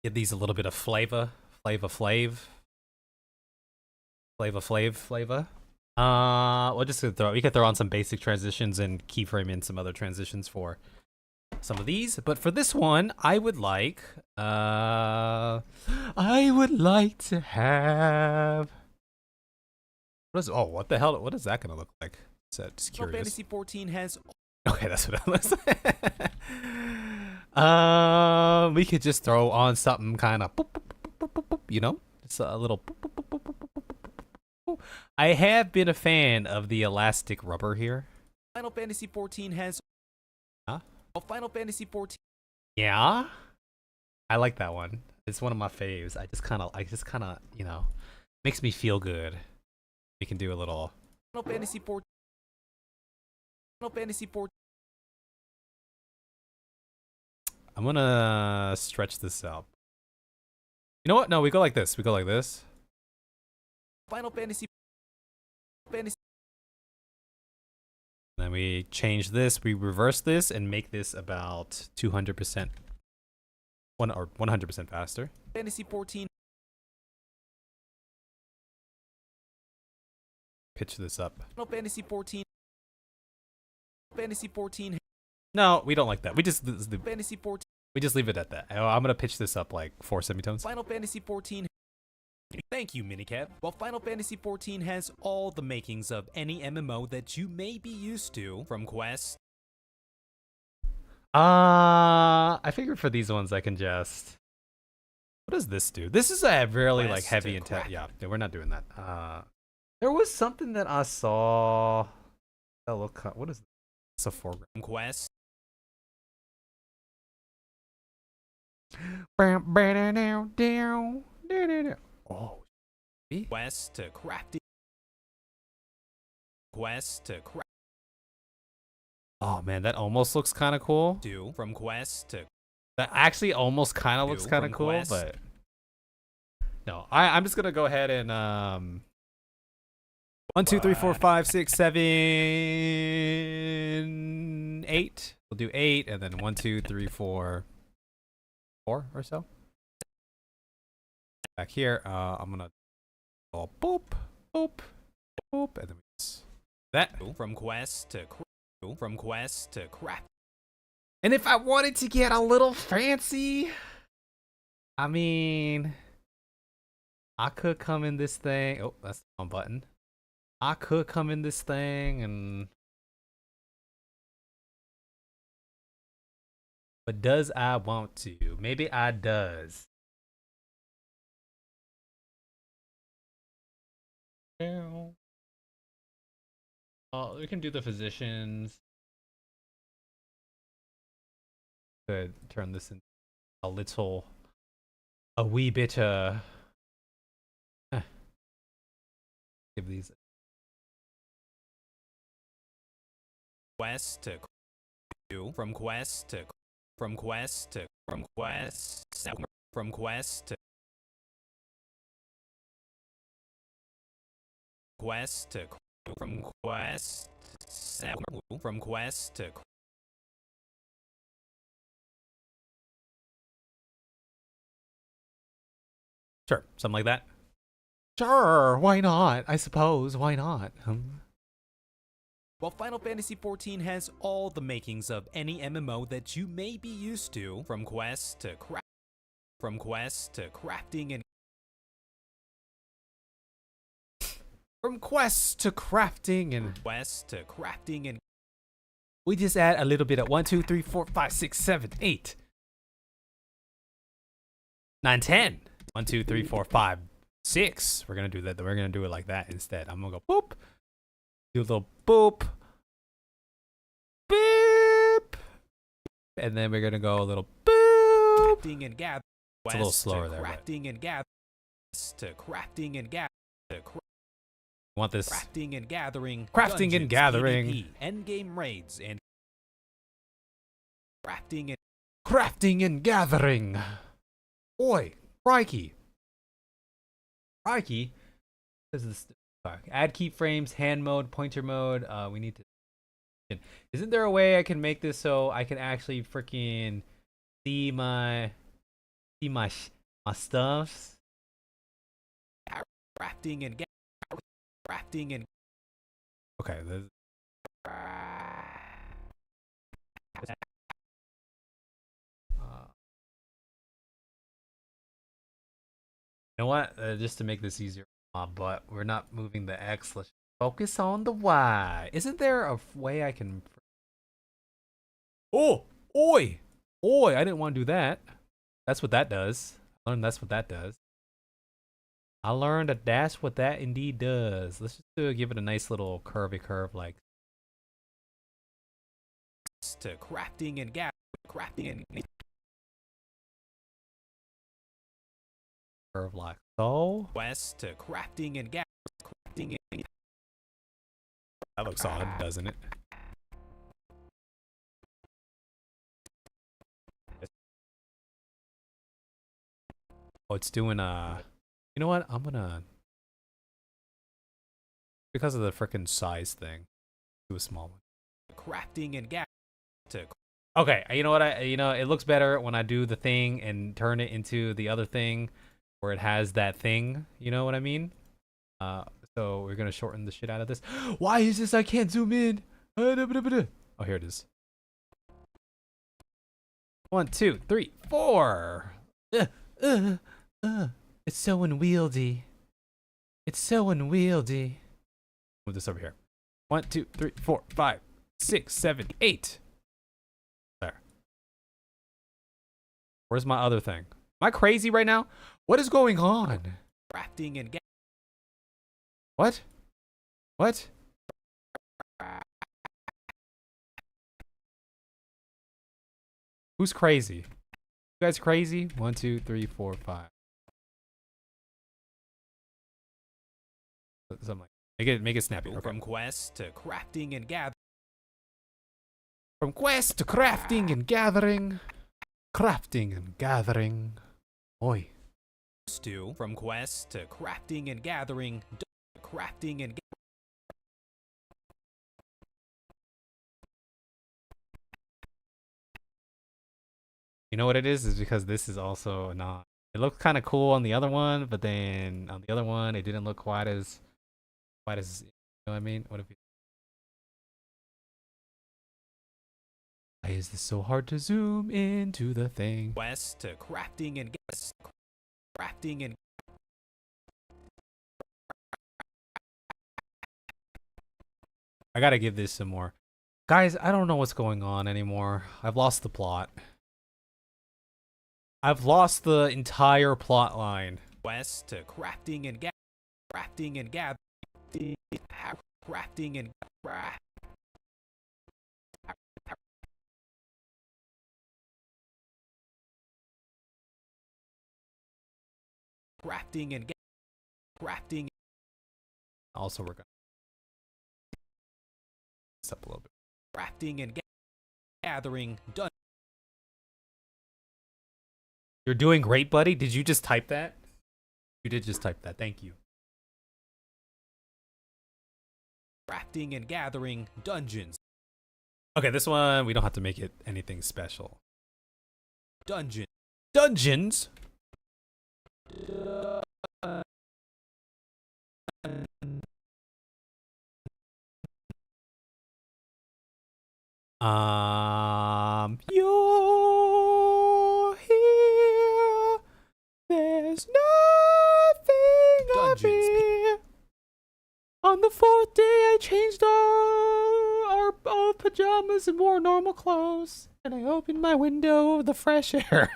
give these a little bit of flavor. We'll just we could throw on some basic transitions and keyframe in some other transitions for some of these. But for this one, I would like to have what the hell? What is that gonna look like? Just curious. Final Fantasy 14 has Okay, that's what it looks like. We could just throw on something kind of, you know, just a little. I have been a fan of the elastic rubber here. Final Fantasy 14 has Final Fantasy 14. Yeah, I like that one. It's one of my faves. I just kind of, you know, makes me feel good. We can do a little. Final Fantasy 14. Final Fantasy 14. I'm gonna stretch this out. You know what? No, we go like this. Final Fantasy. Then we change this, we reverse this, and make this about 200%, 100% faster. Fantasy 14. Pitch this up. Final Fantasy 14. Fantasy 14. No, we don't like that. Fantasy 14. We just leave it at that. I'm gonna pitch this up like 4 semitones. Final Fantasy 14. Thank you, Minicap. While Final Fantasy 14 has all the makings of any MMO that you may be used to, from quests. I figured for these ones I can just. What does this do? This is a really like heavy intent. Yeah, we're not doing that. There was something that I saw. That look. What is this? It's a foreground quest. Oh, quest to crafting. Quest to craft. Oh man, that almost looks kind of cool. From quest to. That actually almost kind of looks kind of cool, quest. But no, I'm just gonna go ahead and 1, 2, 3, 4, 5, 6, 7, 8. We'll do 8, and then 1, 2, 3, 4 or so. Back here, I'm gonna go boop, boop, boop, and then we just that from quest to craft. And if I wanted to get a little fancy, I mean, I could come in this thing. Oh, that's the wrong button. I could come in this thing and. But does I want to? Maybe I does. We can do the physicians. Could turn this into a wee bit. Give these. Quest to from quest to from quest to from quest from quest to quest to from quest from quest to Sure, something like that. Sure, why not? I suppose, why not? While Final Fantasy 14 has all the makings of any MMO that you may be used to, from quests to crafting and we just add a little bit of 1, 2, 3, 4, 5, 6, 7, 8, 9, 10. 1, 2, 3, 4, 5, 6. We're gonna do that. We're gonna do it like that instead. I'm gonna go boop. Do a little boop. Beep. and then we're gonna go a little boop. Crafting and gather. It's a little slower there. Crafting and gather. To crafting and gather. Want this? Crafting and gathering. Crafting and gathering. PvP, endgame raids and crafting and gathering. Oi, crikey. Crikey. This is add keyframes, hand mode, pointer mode. We need to. Isn't there a way I can make this so I can actually freaking see my stuffs? crafting and crafting and Okay. You know what? Just to make this easier, but we're not moving the X. Let's focus on the Y. Isn't there a way I can? Oh, oi! I didn't want to do that. That's what that does. I learned that's what that does. I learned that that's what that indeed does. Let's just give it a nice little curvy curve, like to crafting and crafting and curve like so. West to crafting and crafting and that looks odd, doesn't it? Oh, it's doing you know what? I'm gonna, because of the frickin' size thing, do a small one. Crafting and to. Okay, you know what? It looks better when I do the thing and turn it into the other thing, where it has that thing. You know what I mean? So we're gonna shorten the shit out of this. Why is this? I can't zoom in. Oh, here it is. 1, 2, 3, 4. It's so unwieldy. It's so unwieldy. Move this over here. 1, 2, 3, 4, 5, 6, 7, 8. There. Where's my other thing? Am I crazy right now? What is going on? Crafting and What? What? Who's crazy? You guys crazy? 1, 2, 3, 4, 5. Something like make it snappy. Okay. From quest to crafting and gather. From quest to crafting and gathering. Crafting and gathering. Oi. From quest to crafting and gathering. Crafting and You know what it is? Is because this is also not. It looked kind of cool on the other one, but then on the other one, it didn't look quite as. You know what I mean? What if? Why is this so hard to zoom into the thing? Quest to crafting and crafting and. I gotta give this some more. Guys, I don't know what's going on anymore. I've lost the plot. I've lost the entire plot line. Quest to crafting and crafting and gather. Crafting and crafting and crafting. Also, we're gonna this up a little bit. Crafting and gathering done. You're doing great, buddy. Did you just type that? You did just type that. Thank you. Crafting and gathering dungeons. Okay, this one, we don't have to make it anything special. Dungeons. You're here. There's nothing up here. On the 4th day, I changed our pajamas and wore normal clothes. And I opened my window of the fresh air.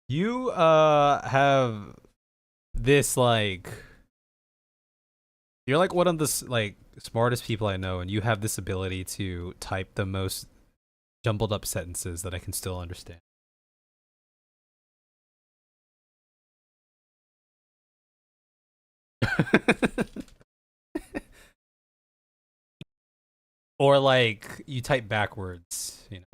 You have this, like, You're like one of the like smartest people I know, and you have this ability to type the most jumbled up sentences that I can still understand. Or like you type backwards, you know.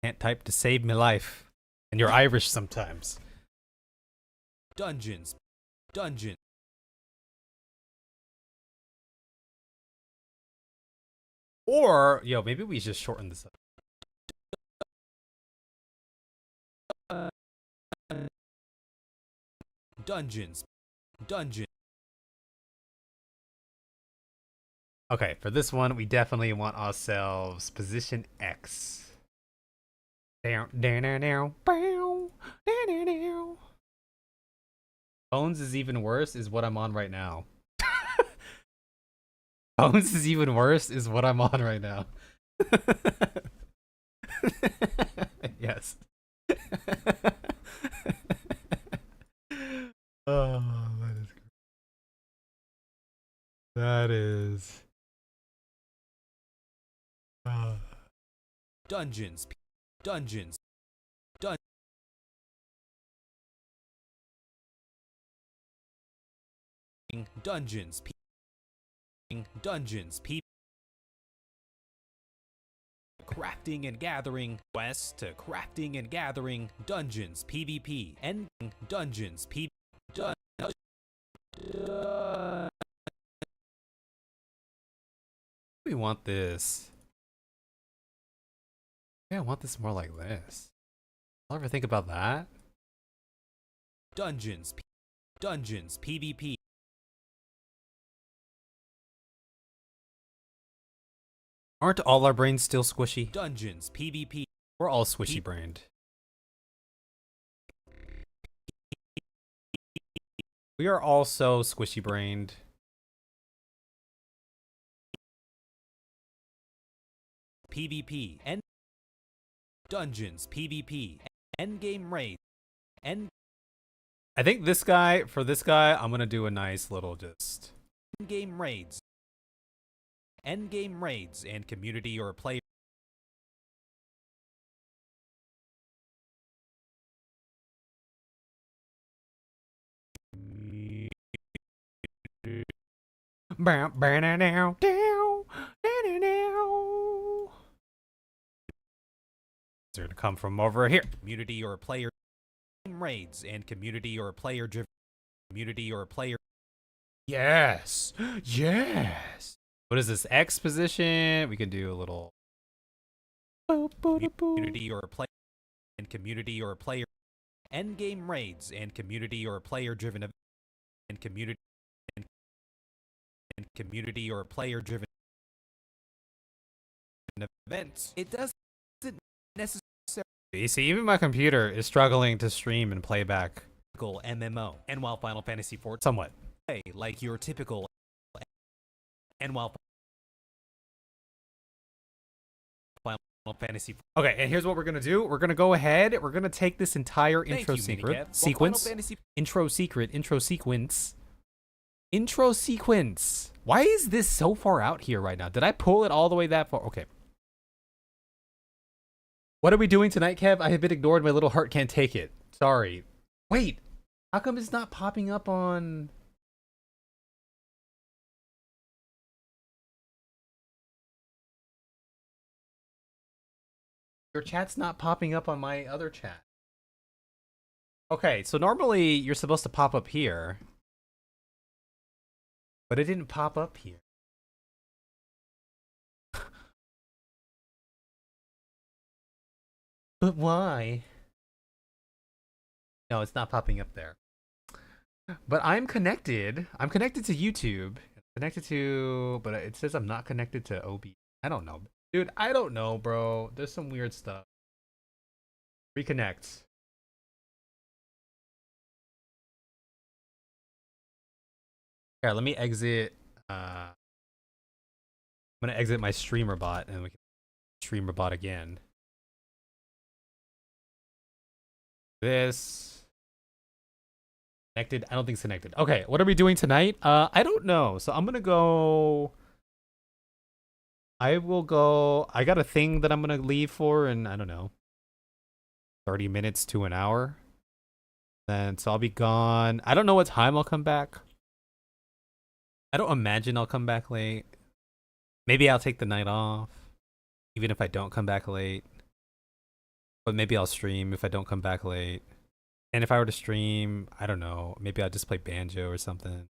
Can't type to save my life. And you're Irish sometimes. Dungeons. Dungeon. Or, yo, maybe we just shorten this up. Dungeons. Dungeon. Okay, for this one, we definitely want ourselves position X. Down, down, down, down, down, down, down. Bones is even worse, is what I'm on right now. Bones is even worse, is what I'm on right now. Yes. Oh, that is. Dungeons. Dungeons. Dun. Dungeons. Dungeons. Crafting and gathering. Quest to crafting and gathering. Dungeons. PvP. End. Dungeons. We want this. Yeah, I want this more like this. I'll ever think about that. Dungeons. Dungeons. PvP. Aren't all our brains still squishy? Dungeons. PvP. We're all squishy brained. We are all so squishy brained. PvP. End. Dungeons. PvP. Endgame raid. End. I think this guy, for this guy, I'm gonna do a nice little just. Endgame raids. Endgame raids and community or player. They're gonna come from over here. Community or player raids and community or player driven. Community or player. Yes. Yes. What is this? X position? We can do a little. Community or player. And community or player. Endgame raids and community or player driven. And community. And community or player driven events. It doesn't necessarily. You see, even my computer is struggling to stream and play back. MMO. And while Final Fantasy XIV Somewhat. play like your typical. And while Final Fantasy. Okay, and here's what we're gonna do. We're gonna go ahead. We're gonna take this entire Thank intro you, secret Minicat. sequence. Final Fantasy. Intro secret. Intro sequence. Intro sequence. Why is this so far out here right now? Did I pull it all the way that far? Okay. What are we doing tonight, Kev? I have been ignored. My little heart can't take it. Sorry. Wait. How come it's not popping up on... Your chat's not popping up on my other chat. Okay, so normally you're supposed to pop up here. But it didn't pop up here. But why? No, it's not popping up there. But I'm connected. I'm connected to YouTube. Connected to... But it says I'm not connected to OB. I don't know. Dude, I don't know, bro. There's some weird stuff. Reconnect. Here, let me exit. I'm gonna exit my streamer bot and we can streamer bot again. This connected. I don't think it's connected. Okay, what are we doing tonight? I don't know. So I'm gonna go. I will go. I got a thing that I'm gonna leave for in, I don't know, 30 minutes to an hour. Then so I'll be gone. I don't know what time I'll come back. I don't imagine I'll come back late. Maybe I'll take the night off, even if I don't come back late. But maybe I'll stream if I don't come back late. And if I were to stream, I don't know, maybe I'll just play banjo or something.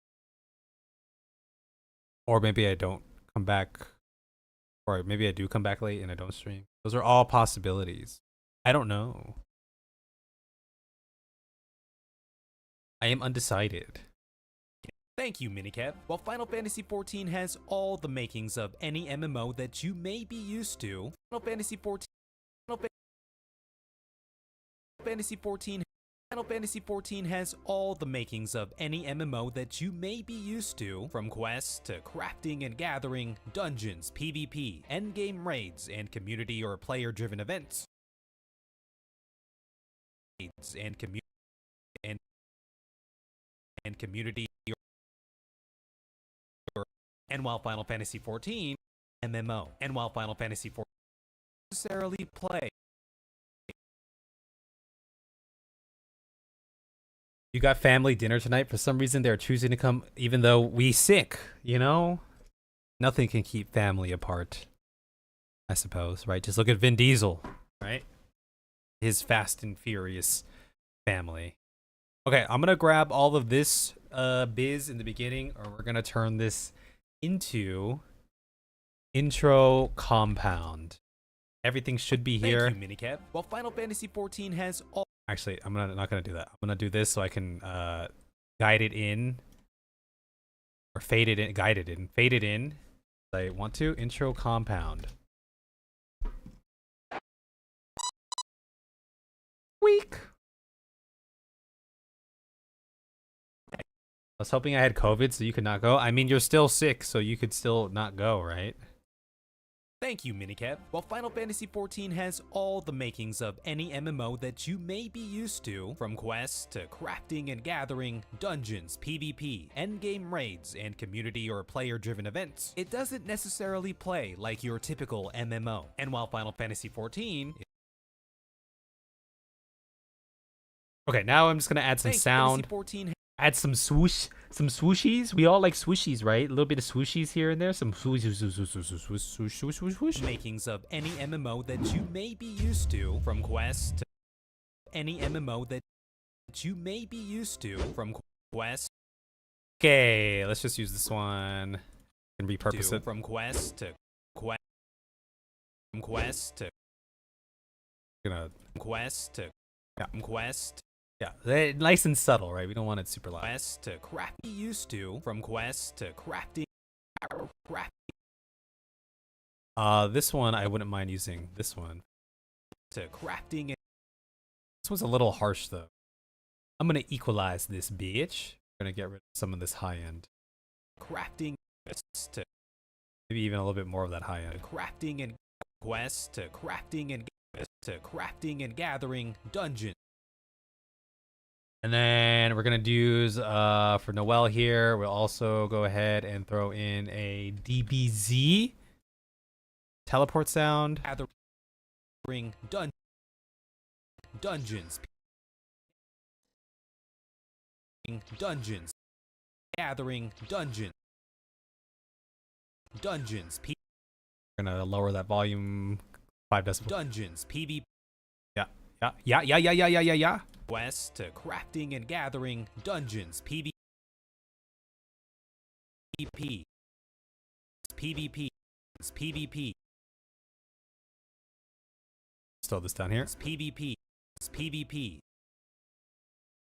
Or maybe I don't come back, or maybe I do come back late and I don't stream. Those are all possibilities. I don't know. I am undecided. Thank you, Minicav. While Final Fantasy XIV has all the makings of any MMO that you may be used to, Final Fantasy XIV has all the makings of any MMO that you may be used to, from quests to crafting and gathering, dungeons, PvP, endgame raids, and community or player-driven events. And community. And while Final Fantasy XIV MMO, and while Final Fantasy XIV necessarily play. You got family dinner tonight. For some reason, they're choosing to come, even though we sick. You know, nothing can keep family apart. I suppose, right? Just look at Vin Diesel, right? His Fast and Furious family. Okay, I'm gonna grab all of this biz in the beginning, or we're gonna turn this into intro compound. Everything should be here. Thank you, Minicav. While Final Fantasy XIV has all. Actually, I'm not gonna do that. I'm gonna do this so I can guide it in, or fade it in, guide it in, fade it in. I want to intro compound. Weak. I was hoping I had COVID so you could not go. I mean, you're still sick, so you could still not go, right? Thank you, Minicav. While Final Fantasy XIV has all the makings of any MMO that you may be used to, from quests to crafting and gathering, dungeons, PvP, endgame raids, and community or player-driven events, it doesn't necessarily play like your typical MMO. And while Final Fantasy XIV... Okay, now I'm just gonna add some sound. Add some swoosh, some swooshies. We all like swooshies, right? A little bit of swooshies here and there. Some swoosh, makings of any MMO that you may be used to, from quests to any MMO that you may be used to, from quests. Okay, let's just use this one and repurpose it. From quest to quest. From quest to. Gonna quest to. Yeah. Quest. Yeah, nice and subtle, right? We don't want it super loud. Quest to craft used to, from quest to crafting. This one I wouldn't mind using. This one to crafting. This one's a little harsh though. I'm gonna equalize this bitch. We're gonna get rid of some of this high end. Crafting to maybe even a little bit more of that high end. Crafting and quest to crafting and gathering dungeon. And then we're gonna use for Noel here, we'll also go ahead and throw in a DBZ teleport sound. Gathering dungeons. Gathering dungeons. We're gonna lower that volume 5 decibels. Dungeons, PvP. Yeah. Quest to crafting and gathering dungeons, PvP. Throw this down here. PvP.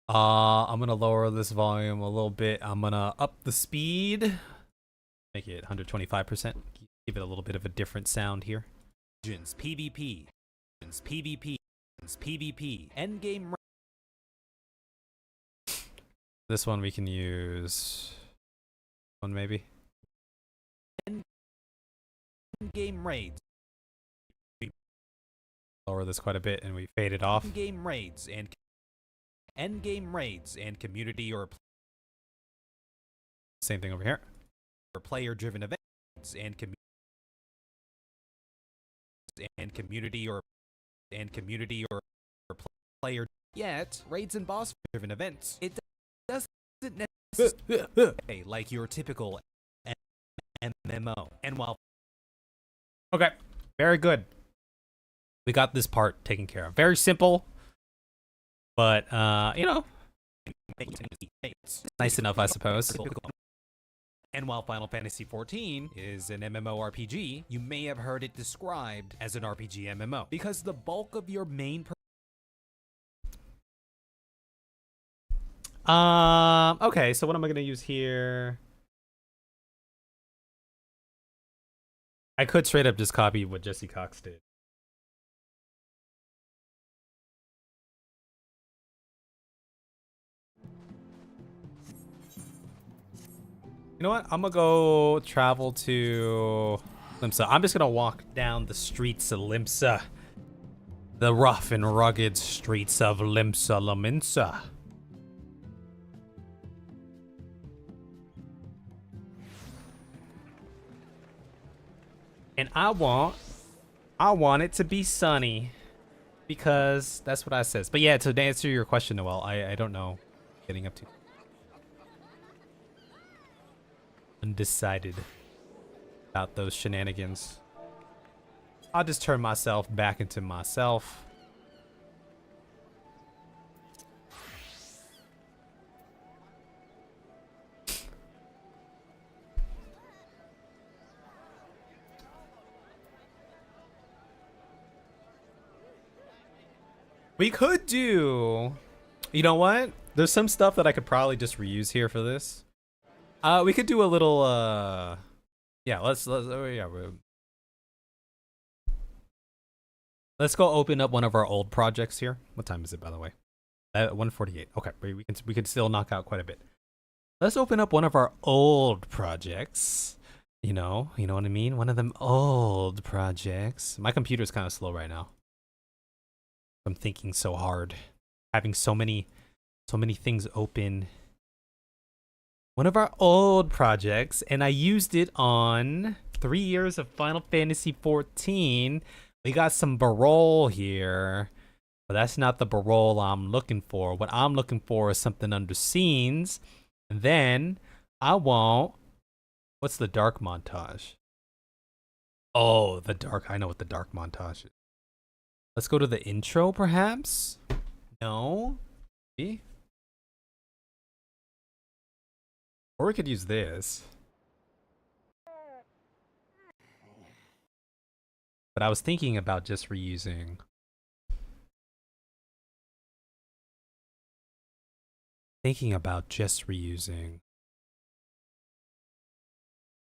I'm gonna lower this volume a little bit. I'm gonna up the speed. Make it 125%. Give it a little bit of a different sound here. Dungeons, PvP. Endgame. This one we can use. One maybe. Game raids. Lower this quite a bit and we fade it off. Game raids and endgame raids and community or Same thing over here. player-driven events and community or player. Yet raids and boss-driven events. It doesn't necessarily like your typical MMO. And while Okay, very good. We got this part taken care of. Very simple, but you know, nice enough, I suppose. And while Final Fantasy XIV is an MMORPG, you may have heard it described as an RPG MMO because the bulk of your main okay, so what am I gonna use here? I could straight up just copy what Jesse Cox did. You know what? I'm gonna go travel to Limsa. I'm just gonna walk down the streets of Limsa. The rough and rugged streets of Limsa Laminsa. And I want it to be sunny. Because that's what I says. But yeah, to answer your question, Noel, I don't know. Getting up to undecided about those shenanigans. I'll just turn myself back into myself. We could do, you know what? There's some stuff that I could probably just reuse here for this. We could do a little, yeah, let's go open up one of our old projects here. What time is it, by the way? 1:48. Okay, we can still knock out quite a bit. Let's open up one of our old projects. You know what I mean? One of them old projects. My computer's kind of slow right now. I'm thinking so hard, having so many things open. One of our old projects, and I used it on 3 years of Final Fantasy XIV. We got some barrel here, but that's not the barrel I'm looking for. What I'm looking for is something under scenes. And then I want, what's the dark montage? Oh, the dark, I know what the dark montage is. Let's go to the intro, perhaps? No? See? Or we could use this. But I was thinking about just reusing.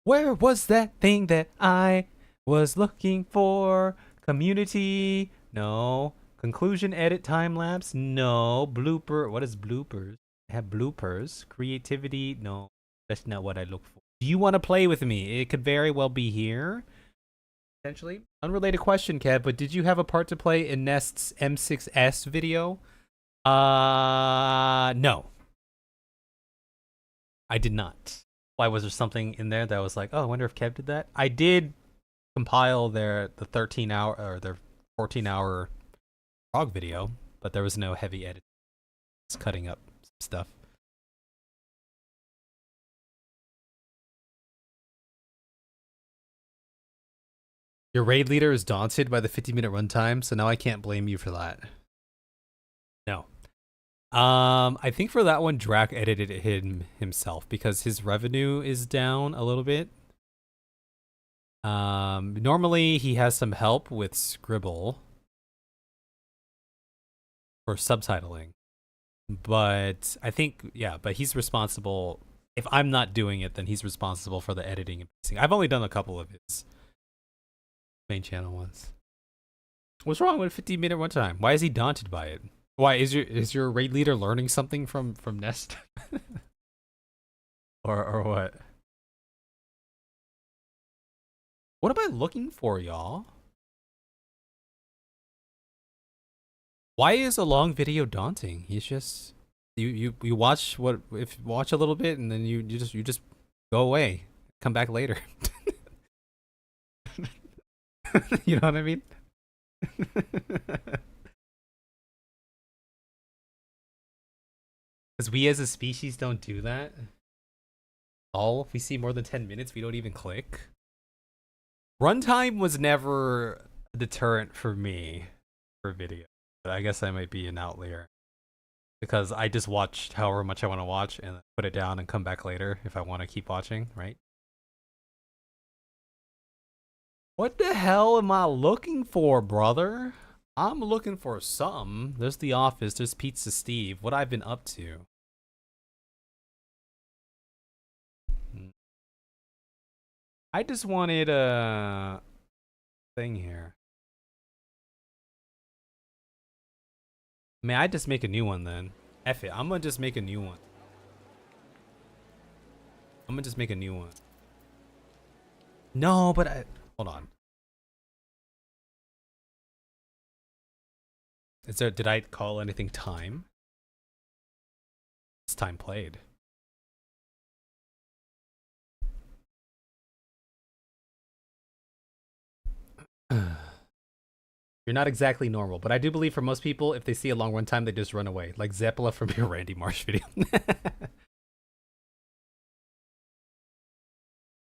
Where was that thing that I was looking for? Community? No. Conclusion, edit, time lapse? No. Blooper. What is bloopers? I have bloopers. Creativity? No. That's not what I look for. Do you want to play with me? It could very well be here. Potentially. Unrelated question, Kev, but did you have a part to play in Nest's M6S video? No. I did not. Why, was there something in there that was like, oh, I wonder if Kev did that? I did compile the 13-hour or their 14-hour prog video, but there was no heavy edit. It's cutting up some stuff. Your raid leader is daunted by the 50-minute runtime, so now I can't blame you for that. No. I think for that one, Drac edited it himself because his revenue is down a little bit. Normally he has some help with Scribble for subtitling, but I think, yeah, but he's responsible. If I'm not doing it, then he's responsible for the editing and pacing. I've only done a couple of his main channel ones. What's wrong with 15-minute runtime? Why is he daunted by it? Why is your raid leader learning something from Nest? or what? What am I looking for, y'all? Why is a long video daunting? He's just you watch watch a little bit and then you just go away. Come back later. You know what I mean? Because we as a species don't do that. If we see more than 10 minutes, we don't even click. Runtime was never a deterrent for me for video. But I guess I might be an outlier. Because I just watch however much I want to watch and put it down and come back later if I want to keep watching, right? What the hell am I looking for, brother? I'm looking for something. There's The Office, there's Pizza Steve. What I've been up to. I just wanted a thing here. May I just make a new one then? F it, I'm gonna just make a new one. No, but hold on. Did I call anything time? It's time played. You're not exactly normal, but I do believe for most people, if they see a long runtime, they just run away. Like Zeppela from your Randy Marsh video.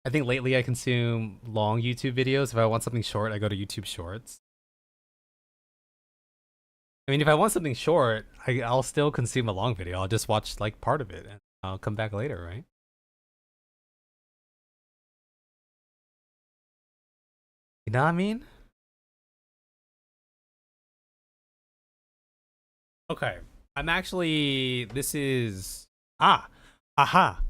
I think lately I consume long YouTube videos. If I want something short, I go to YouTube Shorts. I mean, if I want something short, I'll still consume a long video. I'll just watch like part of it and I'll come back later, right? You know what I mean? Okay. I'm actually, this is, aha.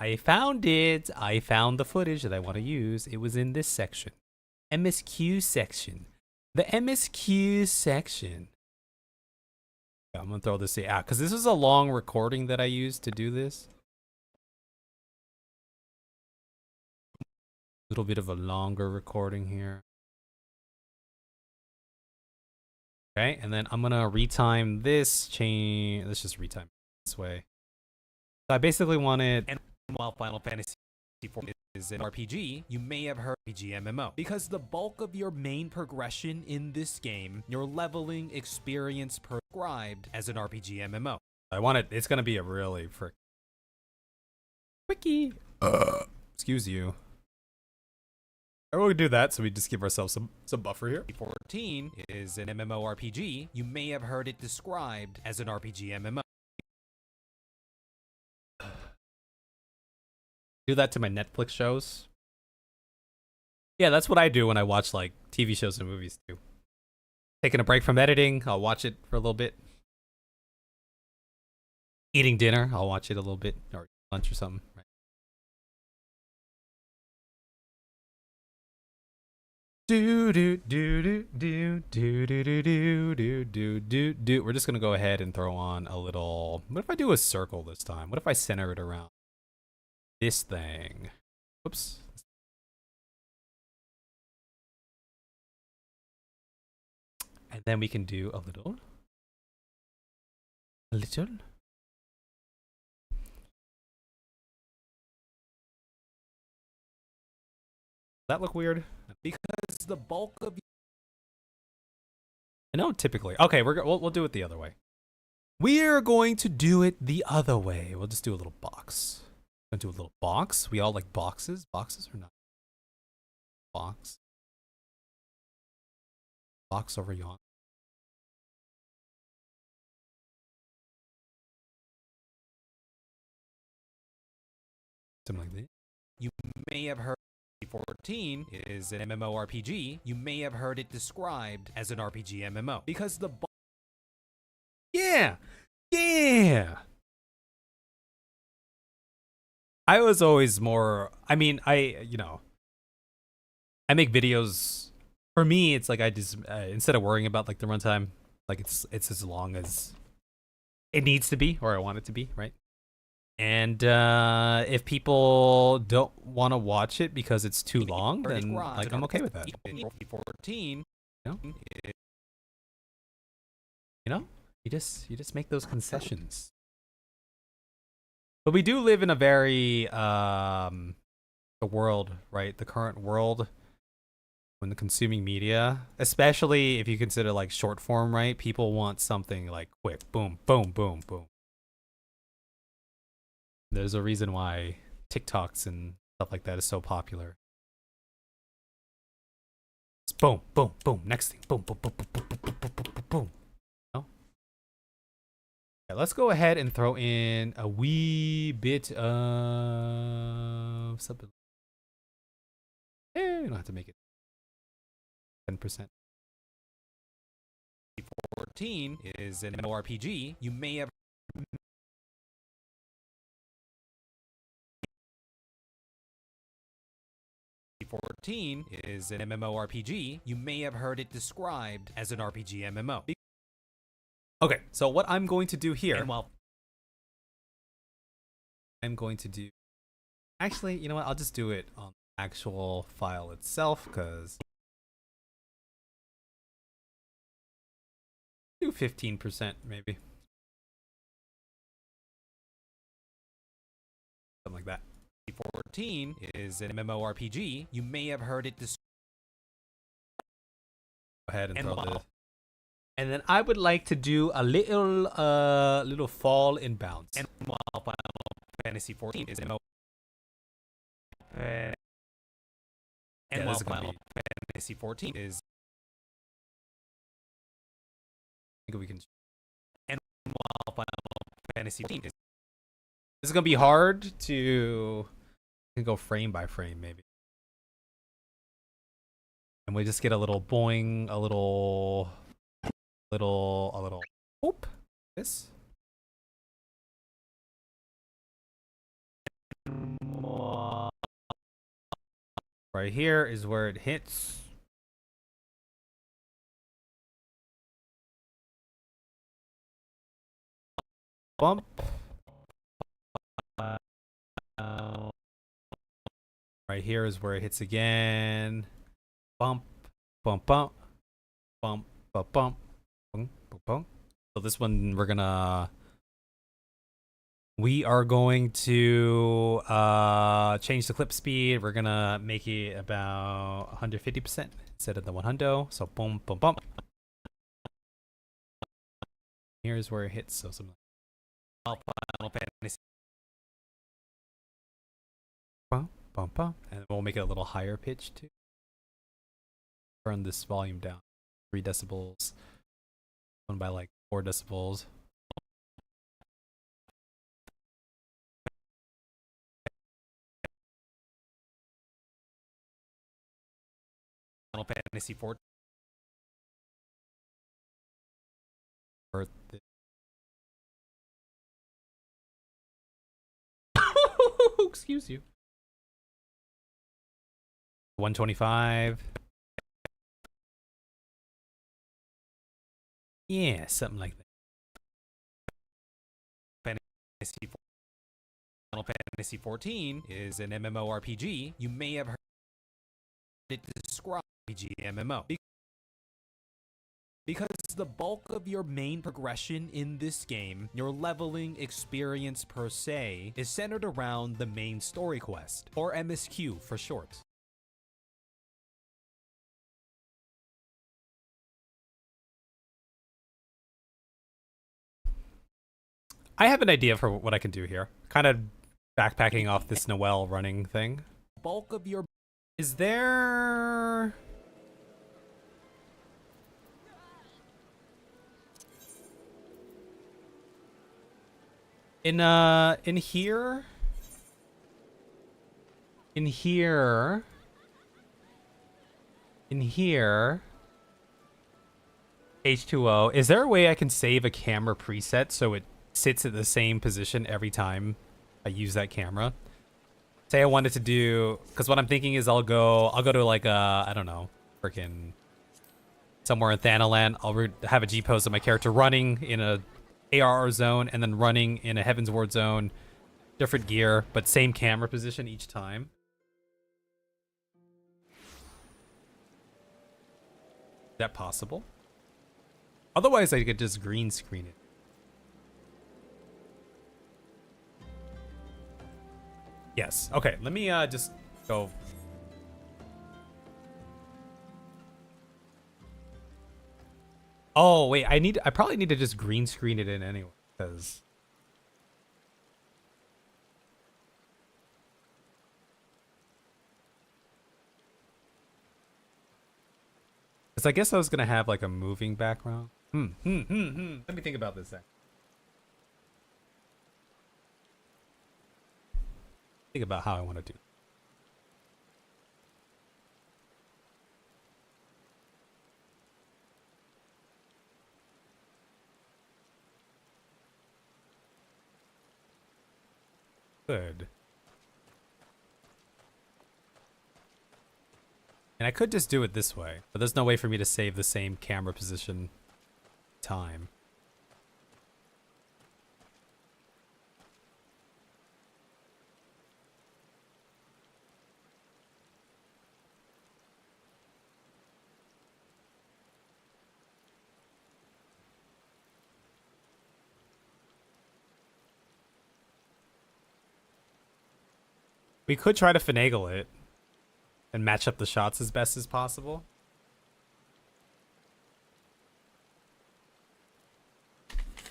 I found it. I found the footage that I want to use. It was in this section. MSQ section. The MSQ section. Yeah, I'm going to throw this out because this is a long recording that I used to do this. A little bit of a longer recording here. Okay, and then I'm gonna retime this chain. Let's just retime this way. So I basically wanted, And while Final Fantasy IV is an RPG, you may have heard RPG MMO. Because the bulk of your main progression in this game, your leveling experience prescribed as an RPG MMO. it's gonna be a really quickie. Excuse you. I will do that, so we just give ourselves some buffer here. 14 is an MMORPG. You may have heard it described as an RPG MMO. Do that to my Netflix shows. Yeah, that's what I do when I watch like TV shows and movies too. Taking a break from editing, I'll watch it for a little bit. Eating dinner, I'll watch it a little bit, or lunch or something. Right. We're just gonna go ahead and throw on a little. What if I do a circle this time? What if I center it around this thing? Whoops. And then we can do a little. Does that look weird? Because the bulk of I know typically. Okay, we'll do it the other way. We're going to do it the other way. We'll just do a little box. We'll do a little box. We all like boxes. Boxes or not? Box. Box over yon. Something like that. you may have heard 14 is an MMORPG. You may have heard it described as an RPG MMO. Because the Yeah. I was always more, I mean, I make videos. For me, it's like I just, instead of worrying about like the runtime, like it's as long as it needs to be or I want it to be, right? And if people don't want to watch it because it's too long, then like I'm okay with that. 14. You know, you just make those concessions. But we do live in a very the world, right? The current world, when the consuming media, especially if you consider like short form, right? People want something like quick, boom, boom, boom, boom. There's a reason why TikToks and stuff like that is so popular. It's boom, boom, boom. Next thing, boom, boom, boom, boom, boom, boom, boom, boom, boom, boom. Oh. Okay, let's go ahead and throw in a wee bit of something. You don't have to make it 10%. 14 is an MMORPG. You may have 14 is an MMORPG. You may have heard it described as an RPG MMO. Okay, so what I'm going to do here, And while I'm going to do, actually, you know what? I'll just do it on the actual file itself, because do 15% maybe, something like that. 14 is an MMORPG. You may have heard it described. Go ahead and And throw while- this. And then I would like to do a little fall in bounds. And while Final Fantasy 14 is an MMO. And Yeah, while this is gonna Final be- Fantasy 14 is. I think we can. And while Final Fantasy 14 is. This is gonna be hard to. We can go frame by frame maybe. And we just get a little boing, a little. Whoop. This. Right here is where it hits. Bump. Right here is where it hits again. Bump, bump, bump, bump, bump, bump, bump, bump, bump. So this one we are going to change the clip speed. We're gonna make it about 150% instead of the 100. So boom, boom, bump. Here's where it hits. So something. Final Fantasy. Bump, bump, and we'll make it a little higher pitch too. Turn this volume down 3 decibels, one by like 4 decibels. Final Fantasy 14. Excuse you. 125. Yeah, something like that. Final Fantasy 14 is an MMORPG. You may have heard it described as RPG MMO. Because the bulk of your main progression in this game, your leveling experience per se, is centered around the main story quest, or MSQ for short. I have an idea for what I can do here. Kind of backpacking off this Noel running thing. Bulk of your Is there... In here? In here... In here... H2O. Is there a way I can save a camera preset so it sits at the same position every time I use that camera? Say I wanted to do, because what I'm thinking is I'll go to like I don't know, freaking somewhere in Thanaland. I'll have a G pose of my character running in a ARR zone and then running in a Heaven's Ward zone, different gear, but same camera position each time. Is that possible? Otherwise, I could just green screen it. Yes. Okay, let me just go. Oh, wait, I probably need to just green screen it in anyway, because I guess I was gonna have like a moving background. Let me think about this then. Think about how I want to do. Good. And I could just do it this way, but there's no way for me to save the same camera position time. We could try to finagle it and match up the shots as best as possible.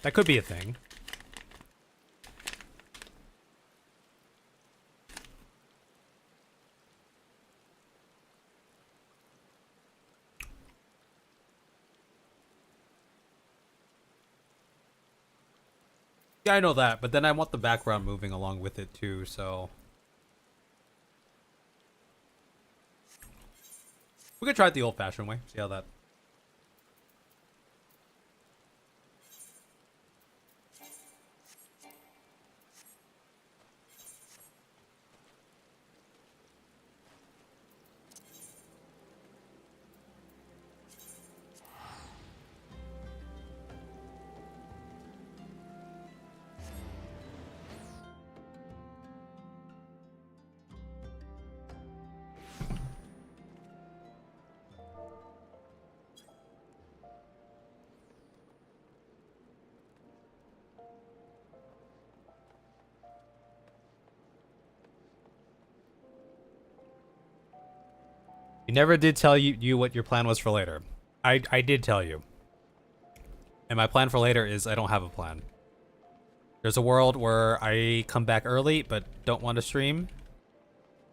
That could be a thing. Yeah, I know that, but then I want the background moving along with it too, so we could try it the old-fashioned way. See how that. You never did tell you what your plan was for later. I did tell you. And my plan for later is I don't have a plan. There's a world where I come back early but don't want to stream.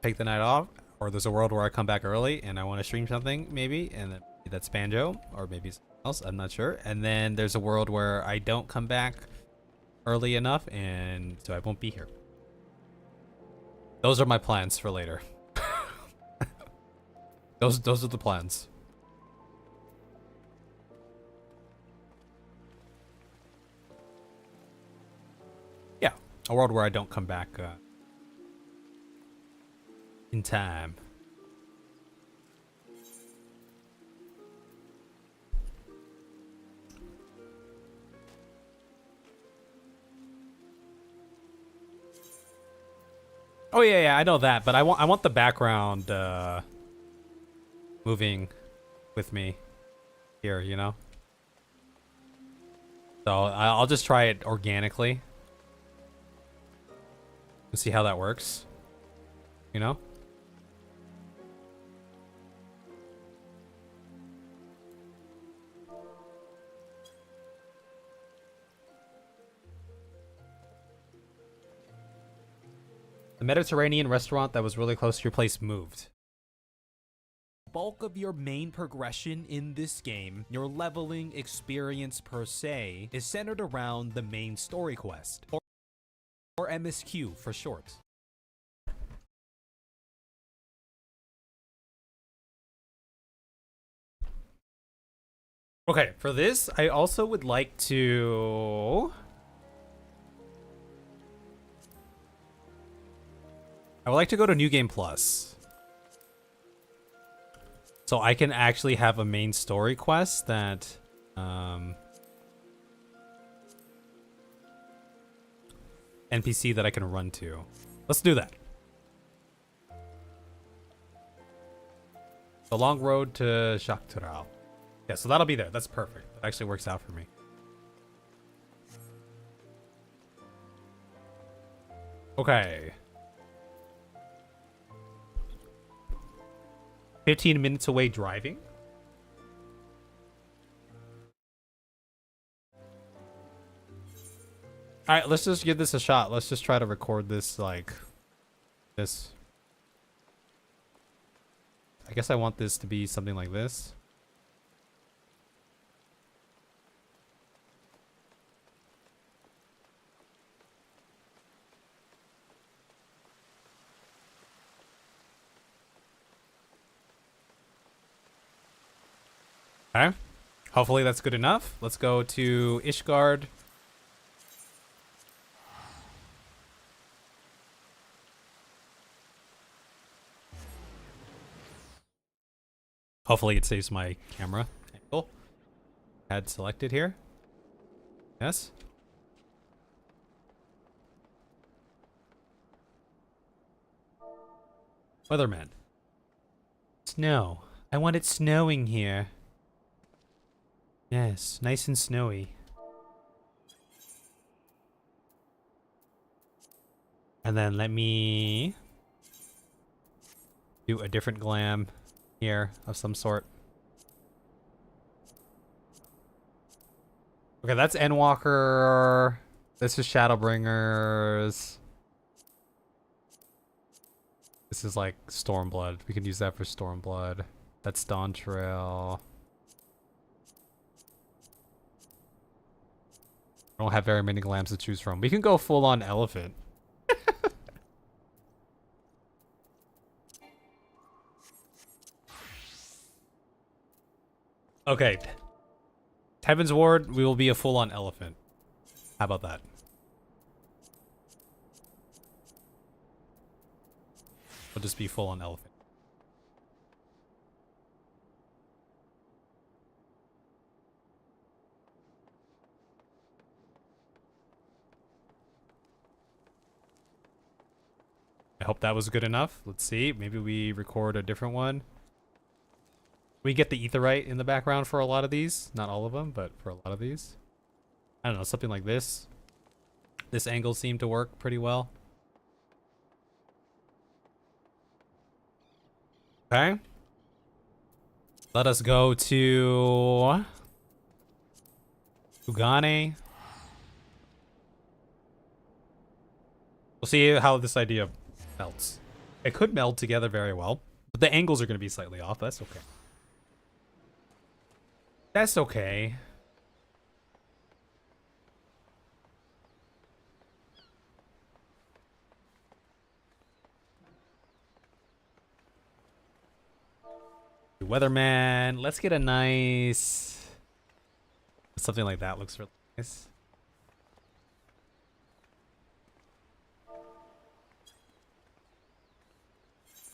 Take the night off. Or there's a world where I come back early and I want to stream something, maybe. And then that's Banjo. Or maybe something else. I'm not sure. And then there's a world where I don't come back early enough and so I won't be here. Those are my plans for later. Those are the plans. Yeah, a world where I don't come back in time. Oh yeah, I know that, but I want the background moving with me here, you know? So I'll just try it organically. We'll see how that works. You know? The Mediterranean restaurant that was really close to your place moved. Bulk of your main progression in this game, your leveling experience per se, is centered around the main story quest, or MSQ for short. Okay, for this, I also would like to... I would like to go to New Game Plus. So I can actually have a main story quest that... NPC that I can run to. Let's do that. The long road to Shaktural. Yeah, so that'll be there. That's perfect. That actually works out for me. Okay. 15 minutes away driving. All right, let's just give this a shot. Let's just try to record this like this. I guess I want this to be something like this. Okay. Hopefully that's good enough. Let's go to Ishgard. Hopefully it saves my camera angle. Had selected here. Yes. Weatherman. Snow. I want it snowing here. Yes, nice and snowy. And then let me do a different glam here of some sort. Okay, that's Endwalker. This is Shadowbringers. This is like Stormblood. We can use that for Stormblood. That's Dawn Trail. I don't have very many glams to choose from. We can go full on elephant. Okay. Heaven's Ward, we will be a full on elephant. How about that? We'll just be full on elephant. I hope that was good enough. Let's see. Maybe we record a different one. We get the Aetheryte in the background for a lot of these. Not all of them, but for a lot of these. I don't know, something like this. This angle seemed to work pretty well. Okay. Let us go to Ugane. We'll see how this idea melts. It could meld together very well, but the angles are going to be slightly off. That's okay. That's okay. Weatherman. Let's get a nice... Something like that looks really nice.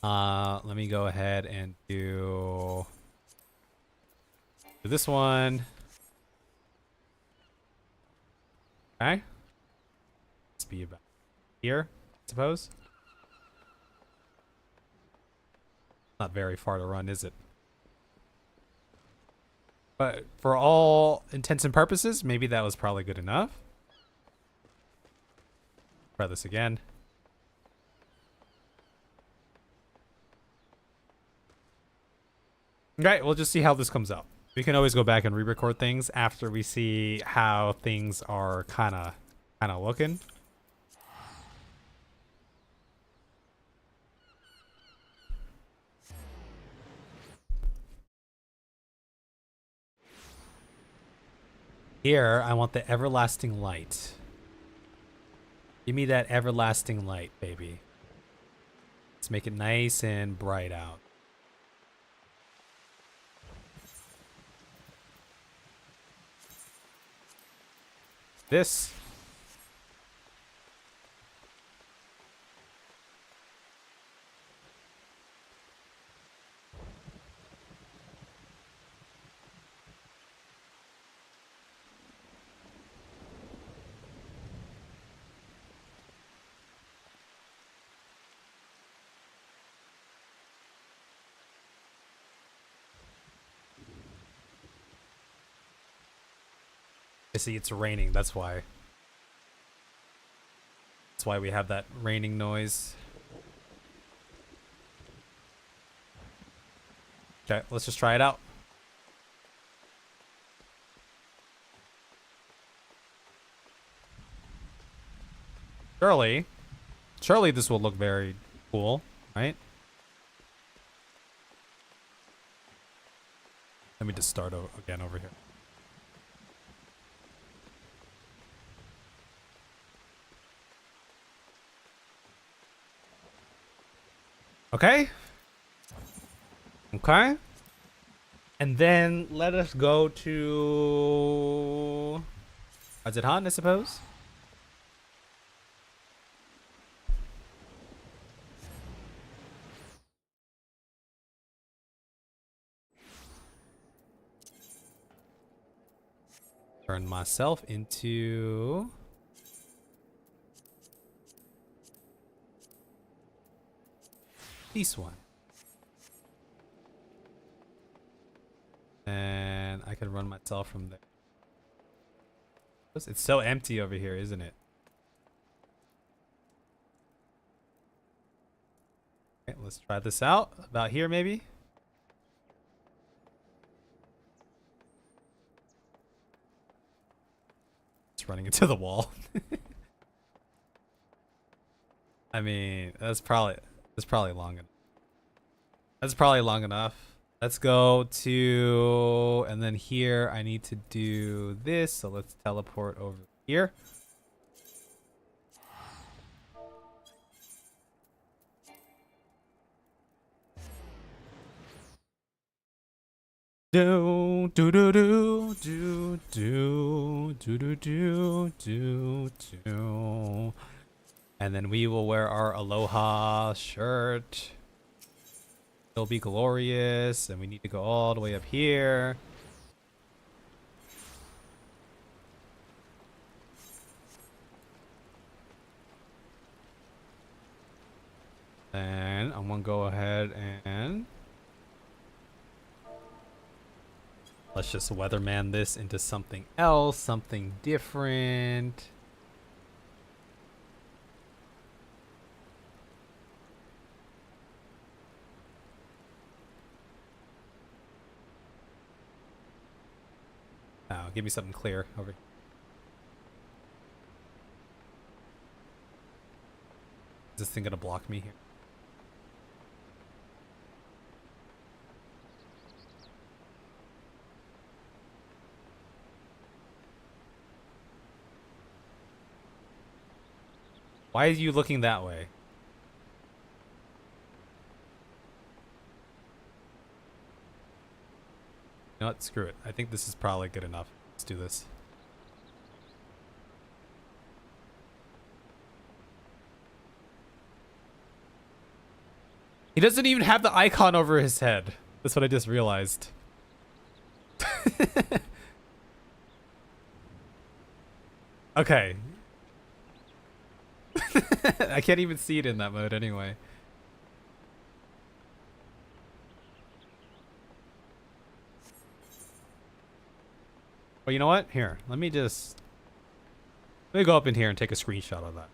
Let me go ahead and do this one. Okay. Let's be about here, I suppose. Not very far to run, is it? But for all intents and purposes, maybe that was probably good enough. Try this again. Okay, we'll just see how this comes out. We can always go back and re-record things after we see how things are kind of looking. Here, I want the everlasting light. Give me that everlasting light, baby. Let's make it nice and bright out. This. I see it's raining, that's why. That's why we have that raining noise. Okay, let's just try it out. Surely this will look very cool, right? Let me just start again over here. Okay. Okay. And then let us go to Azidhan, I suppose. Turn myself into this one. And I can run myself from there. It's so empty over here, isn't it? Okay, let's try this out. About here, maybe? It's running into the wall. I mean, that's probably long enough. That's probably long enough. Let's go to, and then here I need to do this. So let's teleport over here. Do do do do do do do do do do do. And then we will wear our Aloha shirt. It'll be glorious, and we need to go all the way up here. And I'm gonna go ahead and let's just weatherman this into something else, something different. Oh, give me something clear over here. Is this thing gonna block me here? Why are you looking that way? You know what? Screw it. I think this is probably good enough. Let's do this. He doesn't even have the icon over his head. That's what I just realized. Okay. I can't even see it in that mode anyway. Well, you know what? Here, let me go up in here and take a screenshot of that.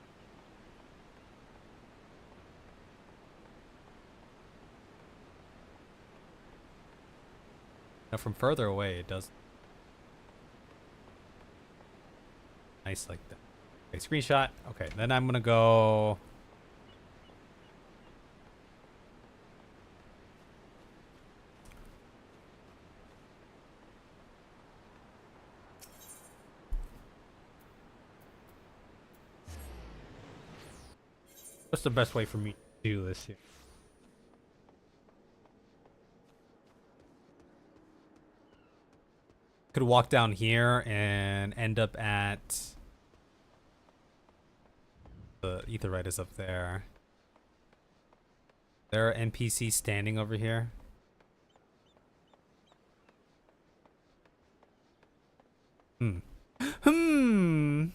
Now from further away, it does nice like that. Okay, screenshot. Okay, then I'm gonna go. What's the best way for me to do this here? Could walk down here and end up at the Aetheryte is up there. There are NPCs standing over here. Hmm. Hmm.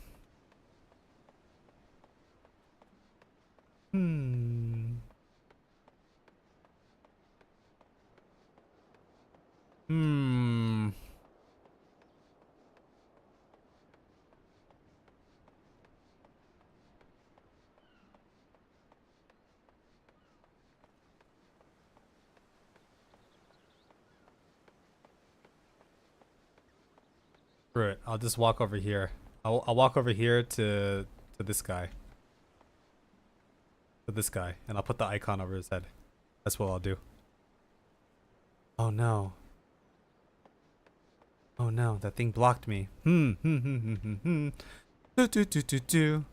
Hmm. Hmm. Screw it. I'll just walk over here. I'll walk over here to this guy. To this guy, and I'll put the icon over his head. That's what I'll do. Oh no. Oh no, that thing blocked me. Do do do do do.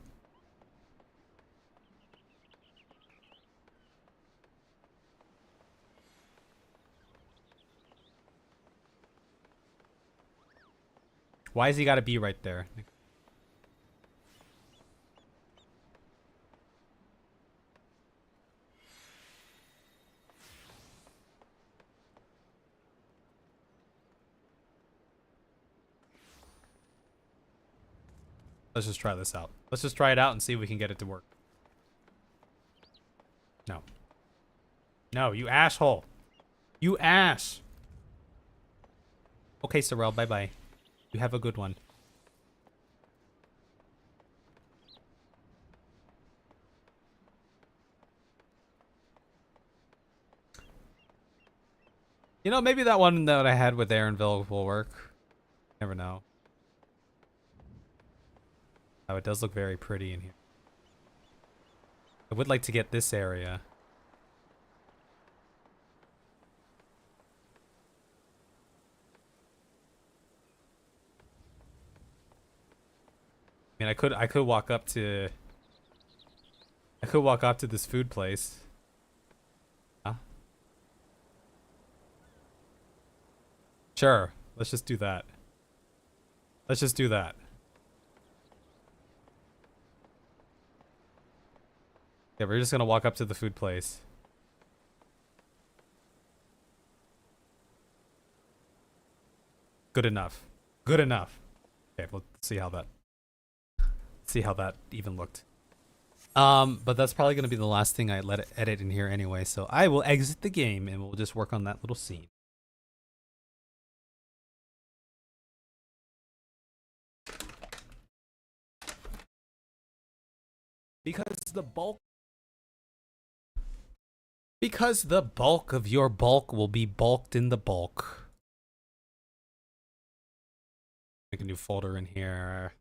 Why has he got to be right there? Let's just try this out. Let's just try it out and see if we can get it to work. No. No, you asshole. You ass. Okay, Sorrel, bye-bye. You have a good one. You know, maybe that one that I had with Aaronville will work. Never know. Oh, it does look very pretty in here. I would like to get this area. I mean, I could walk up to this food place. Huh? Sure. Let's just do that. Let's just do that. Yeah, we're just gonna walk up to the food place. Good enough. Good enough. Okay, let's see how that even looked. But that's probably gonna be the last thing I let it edit in here anyway, so I will exit the game and we'll just work on that little scene. Because the bulk of your bulk will be bulked in the bulk. Make a new folder in here.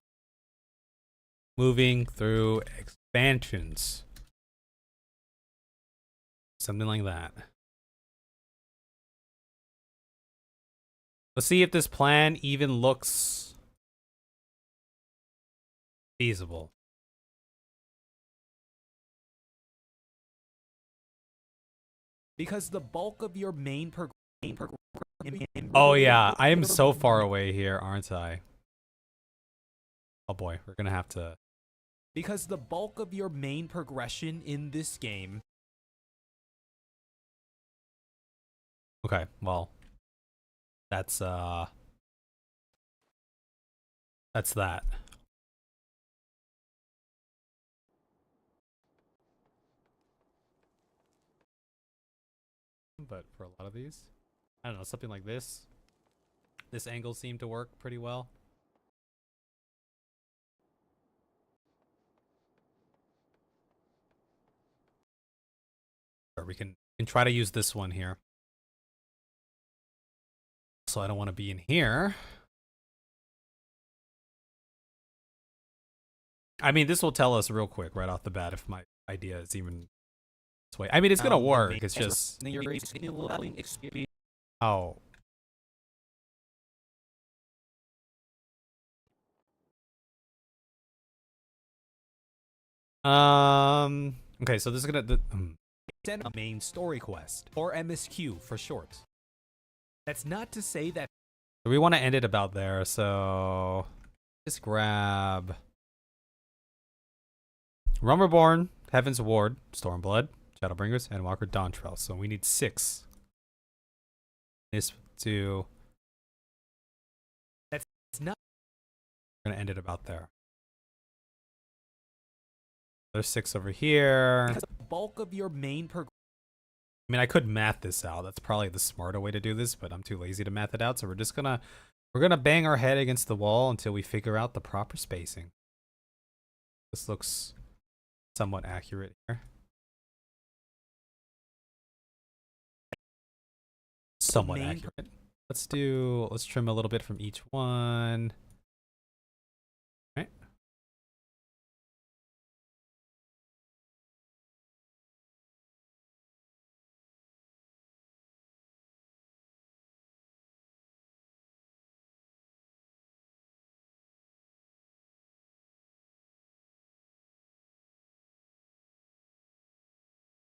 Moving through expansions. Something like that. Let's see if this plan even looks feasible. because the bulk of your main Oh yeah, I am so far away here, aren't I? Oh boy, we're gonna have to. Because the bulk of your main progression in this game. Okay, well, that's that. But for a lot of these, I don't know, something like this. This angle seemed to work pretty well. Or we can try to use this one here. So I don't want to be in here. I mean, this will tell us real quick right off the bat if my idea is even this way. I mean, it's gonna work. It's just oh. Okay, so this is gonna A main story quest, or MSQ for short. That's not to say that we want to end it about there, so just grab Realm Reborn, Heaven's Ward, Stormblood, Shadowbringers, and Walker Dawntrail. So we need 6. This to that's not. We're gonna end it about there. There's 6 over here. Because the bulk of your main I mean, I could math this out. That's probably the smarter way to do this, but I'm too lazy to math it out. So we're gonna bang our head against the wall until we figure out the proper spacing. This looks somewhat accurate here. Somewhat accurate. Let's trim a little bit from each one.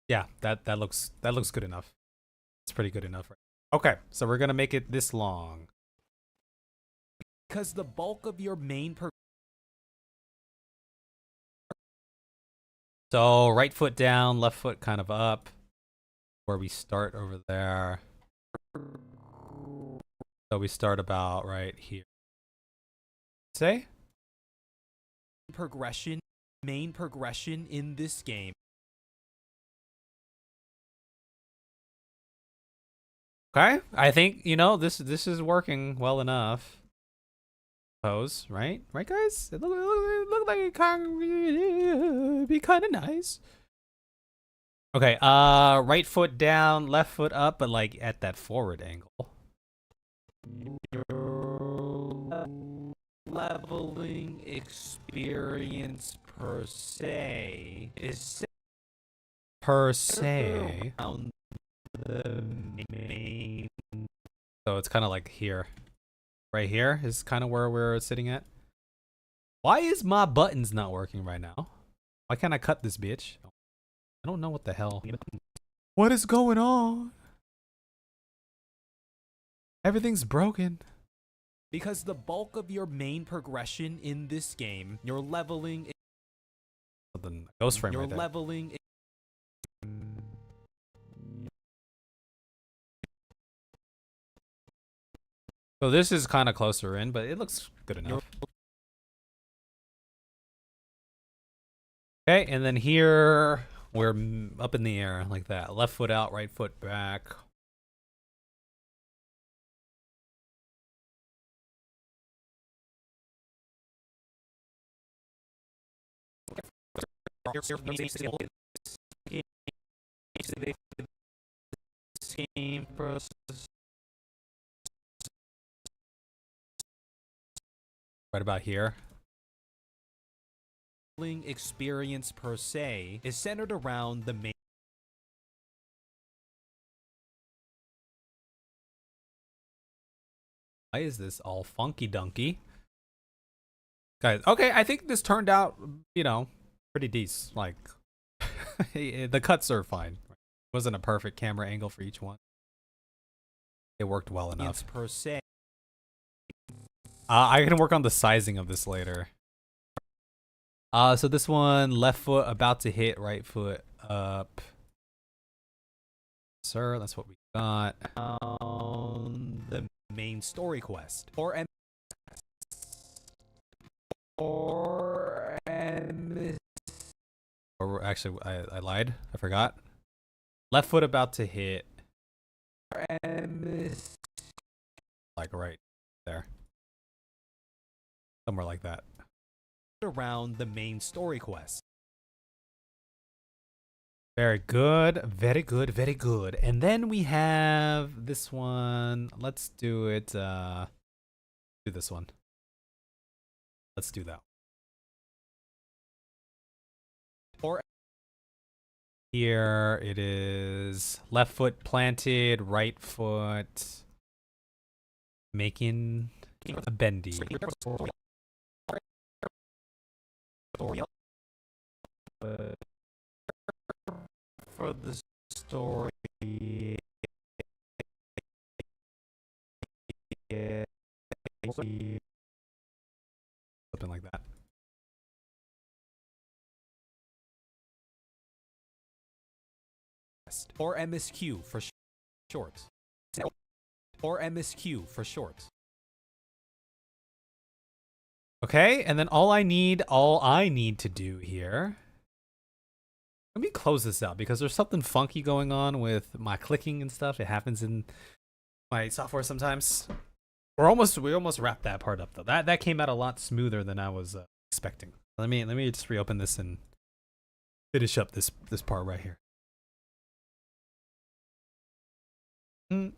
Yeah, that looks good enough. It's pretty good enough. Right? Okay, so we're gonna make it this long. Because the bulk of your main So right foot down, left foot kind of up, where we start over there. So we start about right here. Say? main progression in this game. Okay, I think this is working well enough. Pose, right? Right, guys? It look like it can be kind of nice. Okay, right foot down, left foot up, but like at that forward angle. Leveling experience per se is Per se. around the main. So it's kind of like here. Right here is kind of where we're sitting at. Why is my buttons not working right now? Why can't I cut this bitch? I don't know what the hell. What is going on? Everything's broken. Because the bulk of your main progression in this game, you're leveling. The ghost frame You're right there. leveling. So this is kind of closer in, but it looks good enough. Okay, and then here we're up in the air like that. Left foot out, right foot back. Right about here. Experience per se is centered around the main. Why is this all funky dunky? Guys, okay, I think this turned out, pretty decent. Like, the cuts are fine. It wasn't a perfect camera angle for each one. It worked well enough. Per se. I can work on the sizing of this later. So this one, left foot about to hit, right foot up. Sir, that's what we got. The main story quest. Or actually, I lied. I forgot. Left foot about to hit. Like right there. Somewhere like that. Around the main story quest. Very good. Very good. Very good. And then we have this one. Let's do it. Do this one. Let's do that. Or here it is left foot planted, right foot making a bendy. For the story. Something like that. Or MSQ for short. Or MSQ for short. Okay, and then all I need to do here. Let me close this out because there's something funky going on with my clicking and stuff. It happens in my software sometimes. We almost wrapped that part up though. That came out a lot smoother than I was expecting. Let me just reopen this and finish up this part right here. Do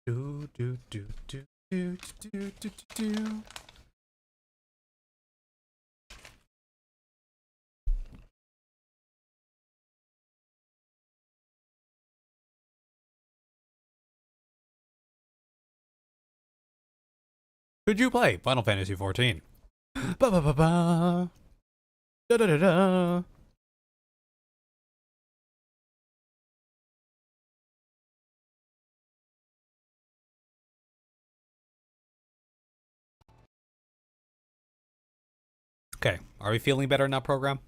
do do do do do do do do. Could you play Final Fantasy XIV? Ba ba ba ba. Da da da da. Are we feeling better now, program?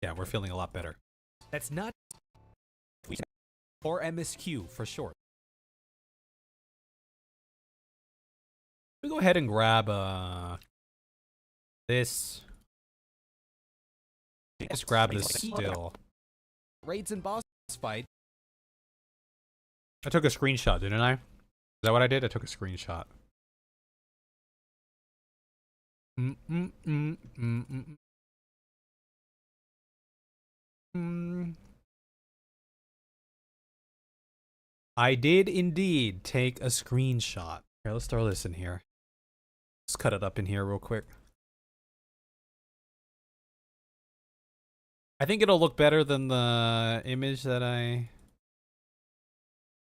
Yeah, we're feeling a lot better. That's not or MSQ for short. We go ahead and grab this. Just grab this still. Raids and boss fight. I took a screenshot, didn't I? Is that what I did? I took a screenshot. I did indeed take a screenshot. Here, let's throw this in here. Let's cut it up in here real quick. I think it'll look better than the image that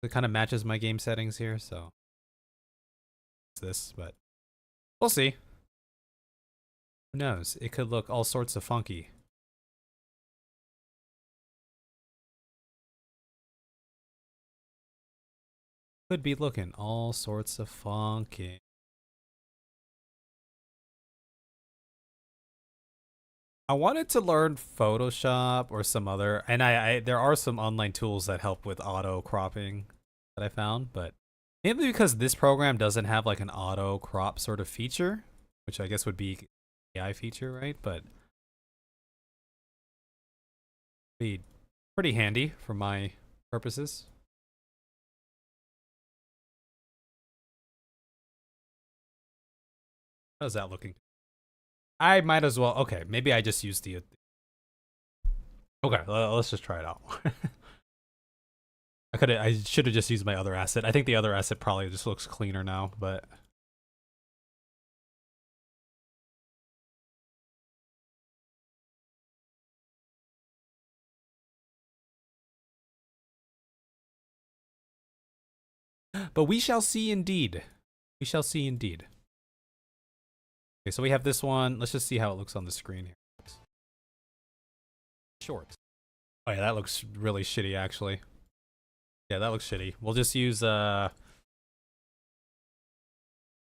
it kind of matches my game settings here, so it's this, but we'll see. Who knows? It could look all sorts of funky. Could be looking all sorts of funky. I wanted to learn Photoshop or some other, and there are some online tools that help with auto cropping that I found, but mainly because this program doesn't have like an auto crop sort of feature, which I guess would be AI feature, right? But be pretty handy for my purposes. How's that looking? I might as well. Okay, maybe I just use the. Okay, let's just try it out. I should have just used my other asset. I think the other asset probably just looks cleaner now, but. But we shall see indeed. We shall see indeed. Okay, so we have this one. Let's just see how it looks on the screen here. Short. Oh yeah, that looks really shitty actually. Yeah, that looks shitty. We'll just use you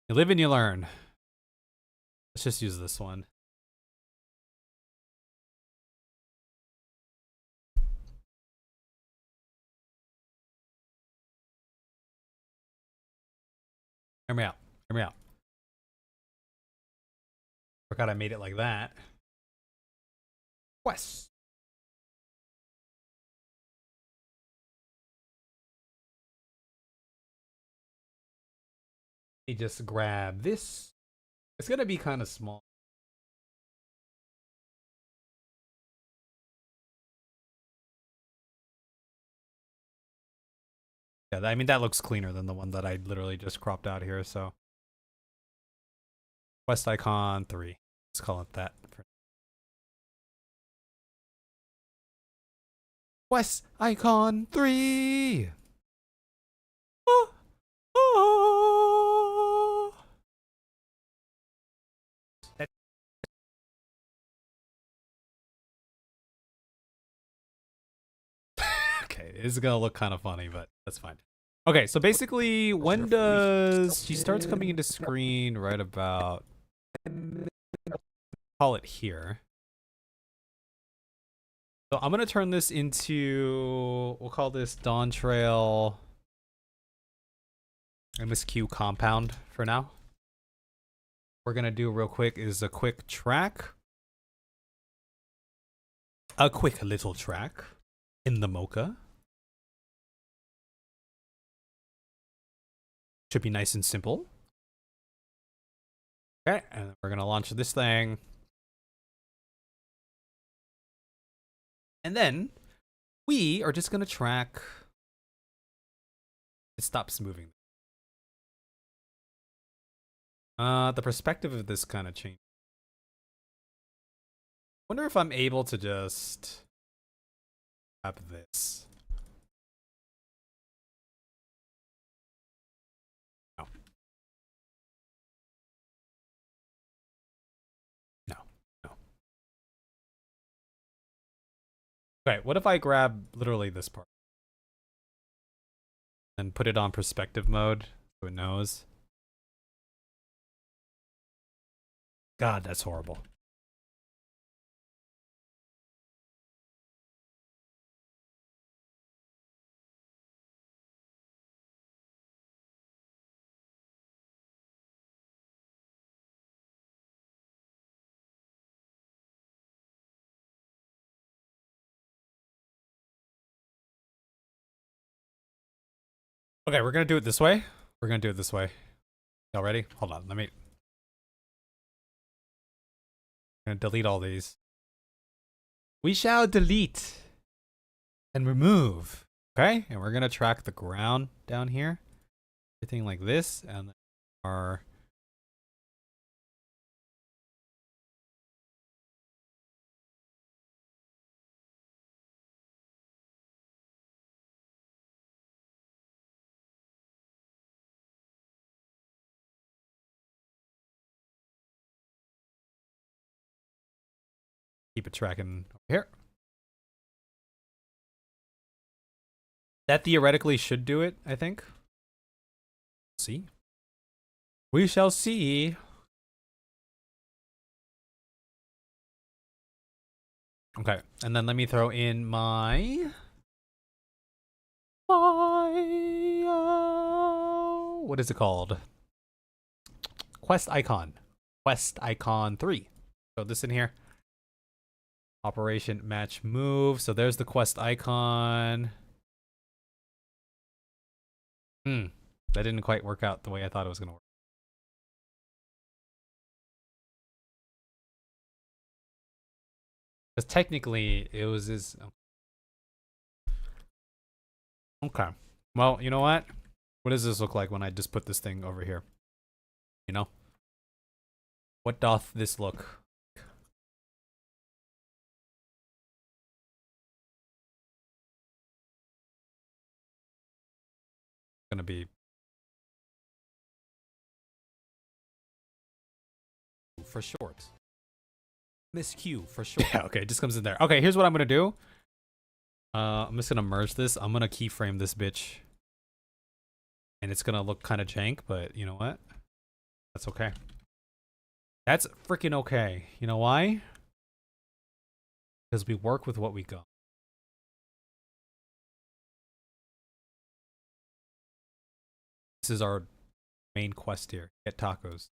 live and you learn. Let's just use this one. Hear me out. Hear me out. Forgot I made it like that. Quest. Let me just grab this. It's gonna be kind of small. Yeah, I mean that looks cleaner than the one that I literally just cropped out here, so. Quest icon 3. Let's call it that. Quest icon 3! Oh, oh. Okay, this is gonna look kind of funny, but that's fine. Okay, so basically, when does she starts coming into screen right about, call it here. So I'm gonna turn this into, we'll call this Dawn Trail MSQ compound for now. We're gonna do real quick is a quick track. A quick little track in the mocha. Should be nice and simple. Okay, and we're gonna launch this thing. And then we are just gonna track. It stops moving. The perspective of this kind of change. Wonder if I'm able to just grab this. No. No. No. Okay, what if I grab literally this part and put it on perspective mode so it knows? God, that's horrible. Okay, we're gonna do it this way. We're gonna do it this way. Y'all ready? Hold on, let me. I'm gonna delete all these. We shall delete and remove. Okay, and we're gonna track the ground down here. Everything like this, and then our keep it tracking over here. That theoretically should do it, I think. See? We shall see. Okay, and then let me throw in my what is it called? Quest icon. Quest icon 3. Throw this in here. Operation match move. So there's the quest icon. That didn't quite work out the way I thought it was gonna work. Because technically it was his. Okay. Well, you know what? What does this look like when I just put this thing over here? You know? What doth this look? Gonna be for short. Miss Q for short. yeah, okay, it just comes in there. Okay, here's what I'm gonna do. I'm just gonna merge this. I'm gonna keyframe this bitch. And it's gonna look kind of jank, but you know what? That's okay. That's freaking okay. You know why? Because we work with what we got. This is our main quest here. Get tacos.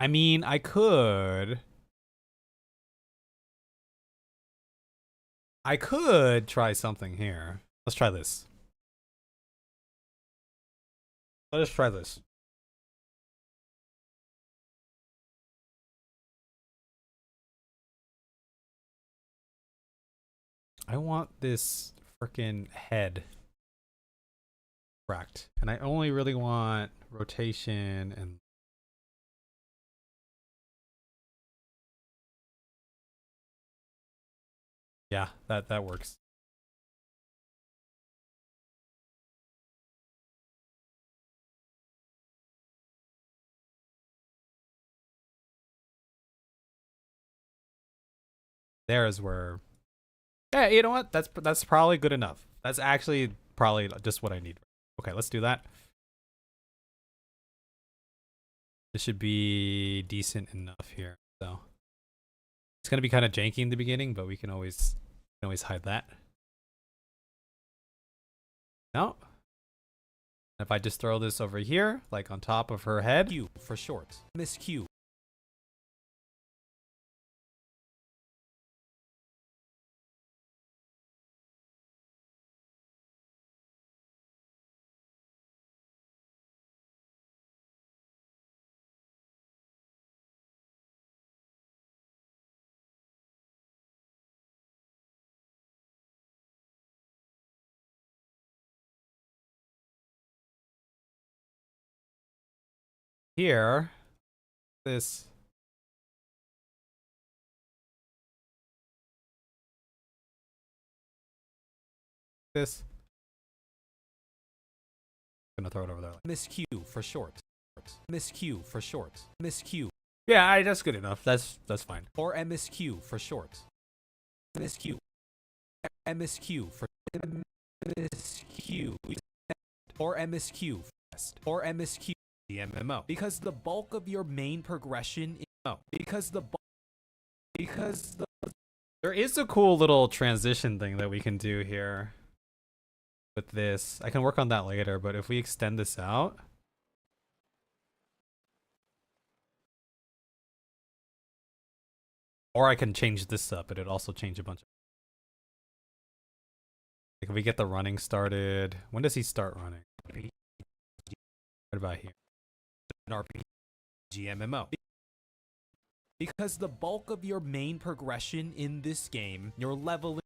I mean, I could try something here. Let's try this. Let us try this. I want this freaking head cracked. And I only really want rotation and yeah, that works. There is where yeah, you know what? That's probably good enough. That's actually probably just what I need. Okay, let's do that. This should be decent enough here. So it's gonna be kind of janky in the beginning, but we can always hide that. No. If I just throw this over here, like on top of her head. Q for short. Miss Q. Here, this I'm gonna throw it over there. Miss Q for short. Miss Q for short. Miss Q. Yeah, that's good enough. That's fine. Or MSQ for short. MSQ. MSQ for MSQ. Or MSQ fast. Or MSQ the MMO. Because the bulk of your main progression is There is a cool little transition thing that we can do here with this. I can work on that later, but if we extend this out, Or I can change this up, but it'd also change a bunch of. Like if we get the running started, when does he start running? Right about here. An RPG MMO. Because the bulk of your main progression in this game, your leveling.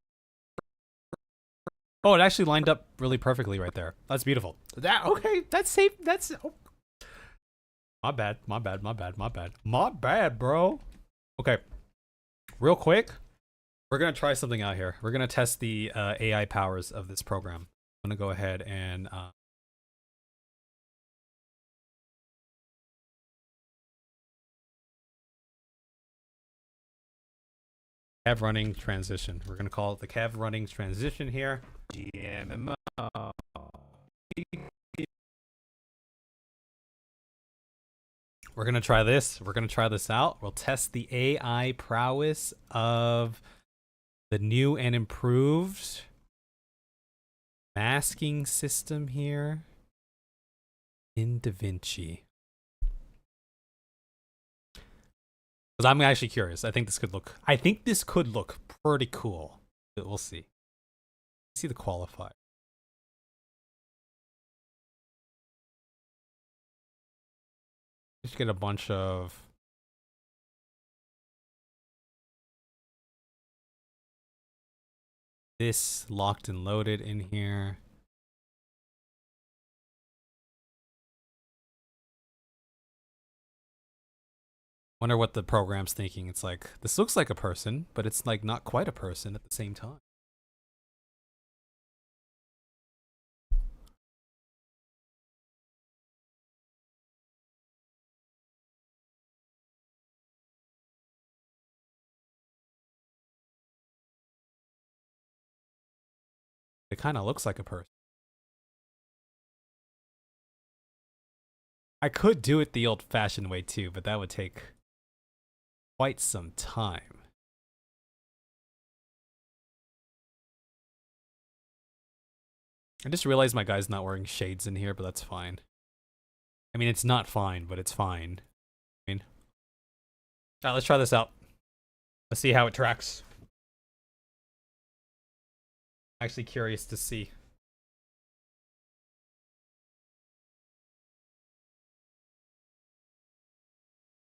Oh, it actually lined up really perfectly right there. That's beautiful. That okay? That's safe. That's oh. My bad. My bad. My bad. My bad. My bad, bro. Okay. Real quick, we're gonna try something out here. We're gonna test the AI powers of this program. I'm gonna go ahead and Cav running transition. We're gonna call it the Cav running transition here. GMMO. We're gonna try this. We're gonna try this out. We'll test the AI prowess of the new and improved masking system here in DaVinci. Because I'm actually curious. I think this could look pretty cool. But we'll see. See the qualifier. Just get a bunch of this locked and loaded in here. Wonder what the program's thinking. It's like, this looks like a person, but it's like not quite a person at the same time. It kind of looks like a person. I could do it the old-fashioned way too, but that would take quite some time. I just realized my guy's not wearing shades in here, but that's fine. I mean, it's not fine, but it's fine. I mean, all right, let's try this out. Let's see how it tracks. Actually curious to see.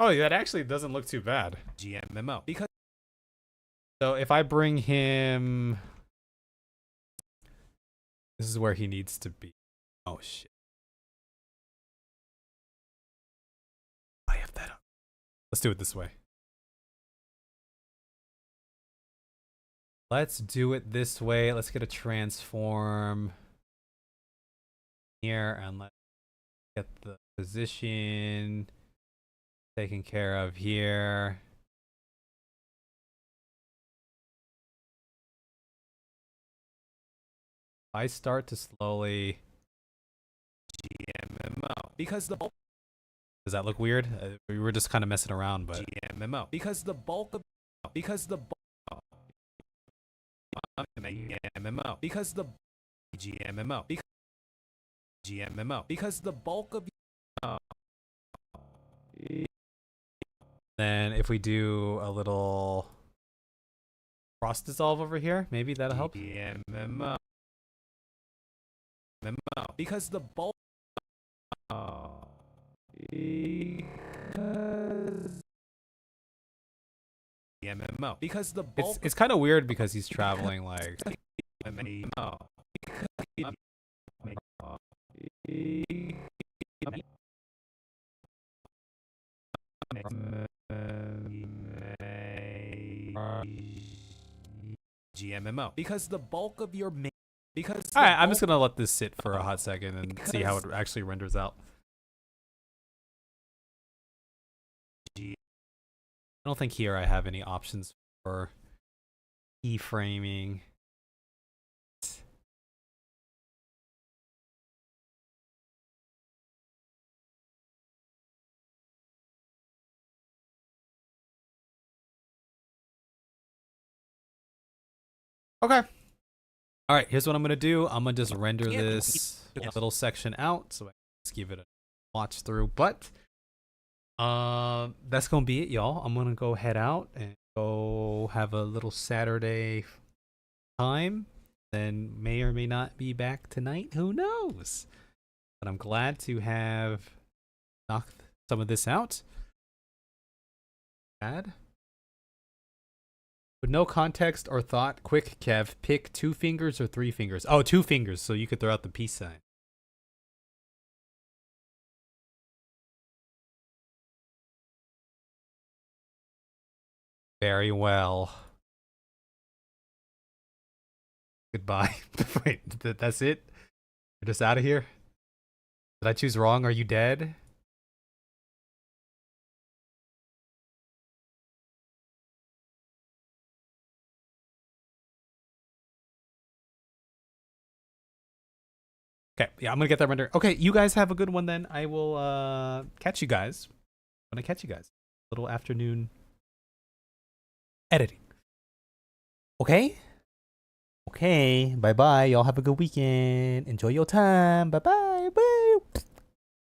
Oh, that actually doesn't look too bad. GMMO. Because so if I bring him, this is where he needs to be. Oh shit. I have that up. Let's do it this way. Let's do it this way. Let's get a transform here and let's get the position taken care of here. I start to slowly. GMMO. Because the bulk. Does that look weird? We were just kind of messing around, but. GMMO. Because the bulk of. Because the bulk. GMMO. Because the. GMMO. Because. GMMO. Because the bulk of. Then if we do a little cross dissolve over here, maybe that'll help. GMMO. Because the bulk. GMMO. Because the bulk. It's kind of weird because he's traveling like. GMMO. Because the bulk of your main. Because. All right, I'm just gonna let this sit for a hot second and see how it actually renders out. I don't think here I have any options for keyframing. Okay. All right, here's what I'm going to do. I'm going to just render this little section out so I can just give it a watch through. But that's going to be it, y'all. I'm going to go head out and go have a little Saturday time. Then may or may not be back tonight. Who knows? But I'm glad to have knocked some of this out. Bad. With no context or thought, quick, Kev, pick 2 fingers or 3 fingers. Oh, 2 fingers, so you could throw out the peace sign. Very well. Goodbye. Wait, that's it? You're just out of here? Did I choose wrong? Are you dead? Okay, yeah, I'm gonna get that render. Okay, you guys have a good one then. I will catch you guys when I catch you guys. Little afternoon editing. Okay? Okay, bye bye. Y'all have a good weekend. Enjoy your time. Bye bye. Bye.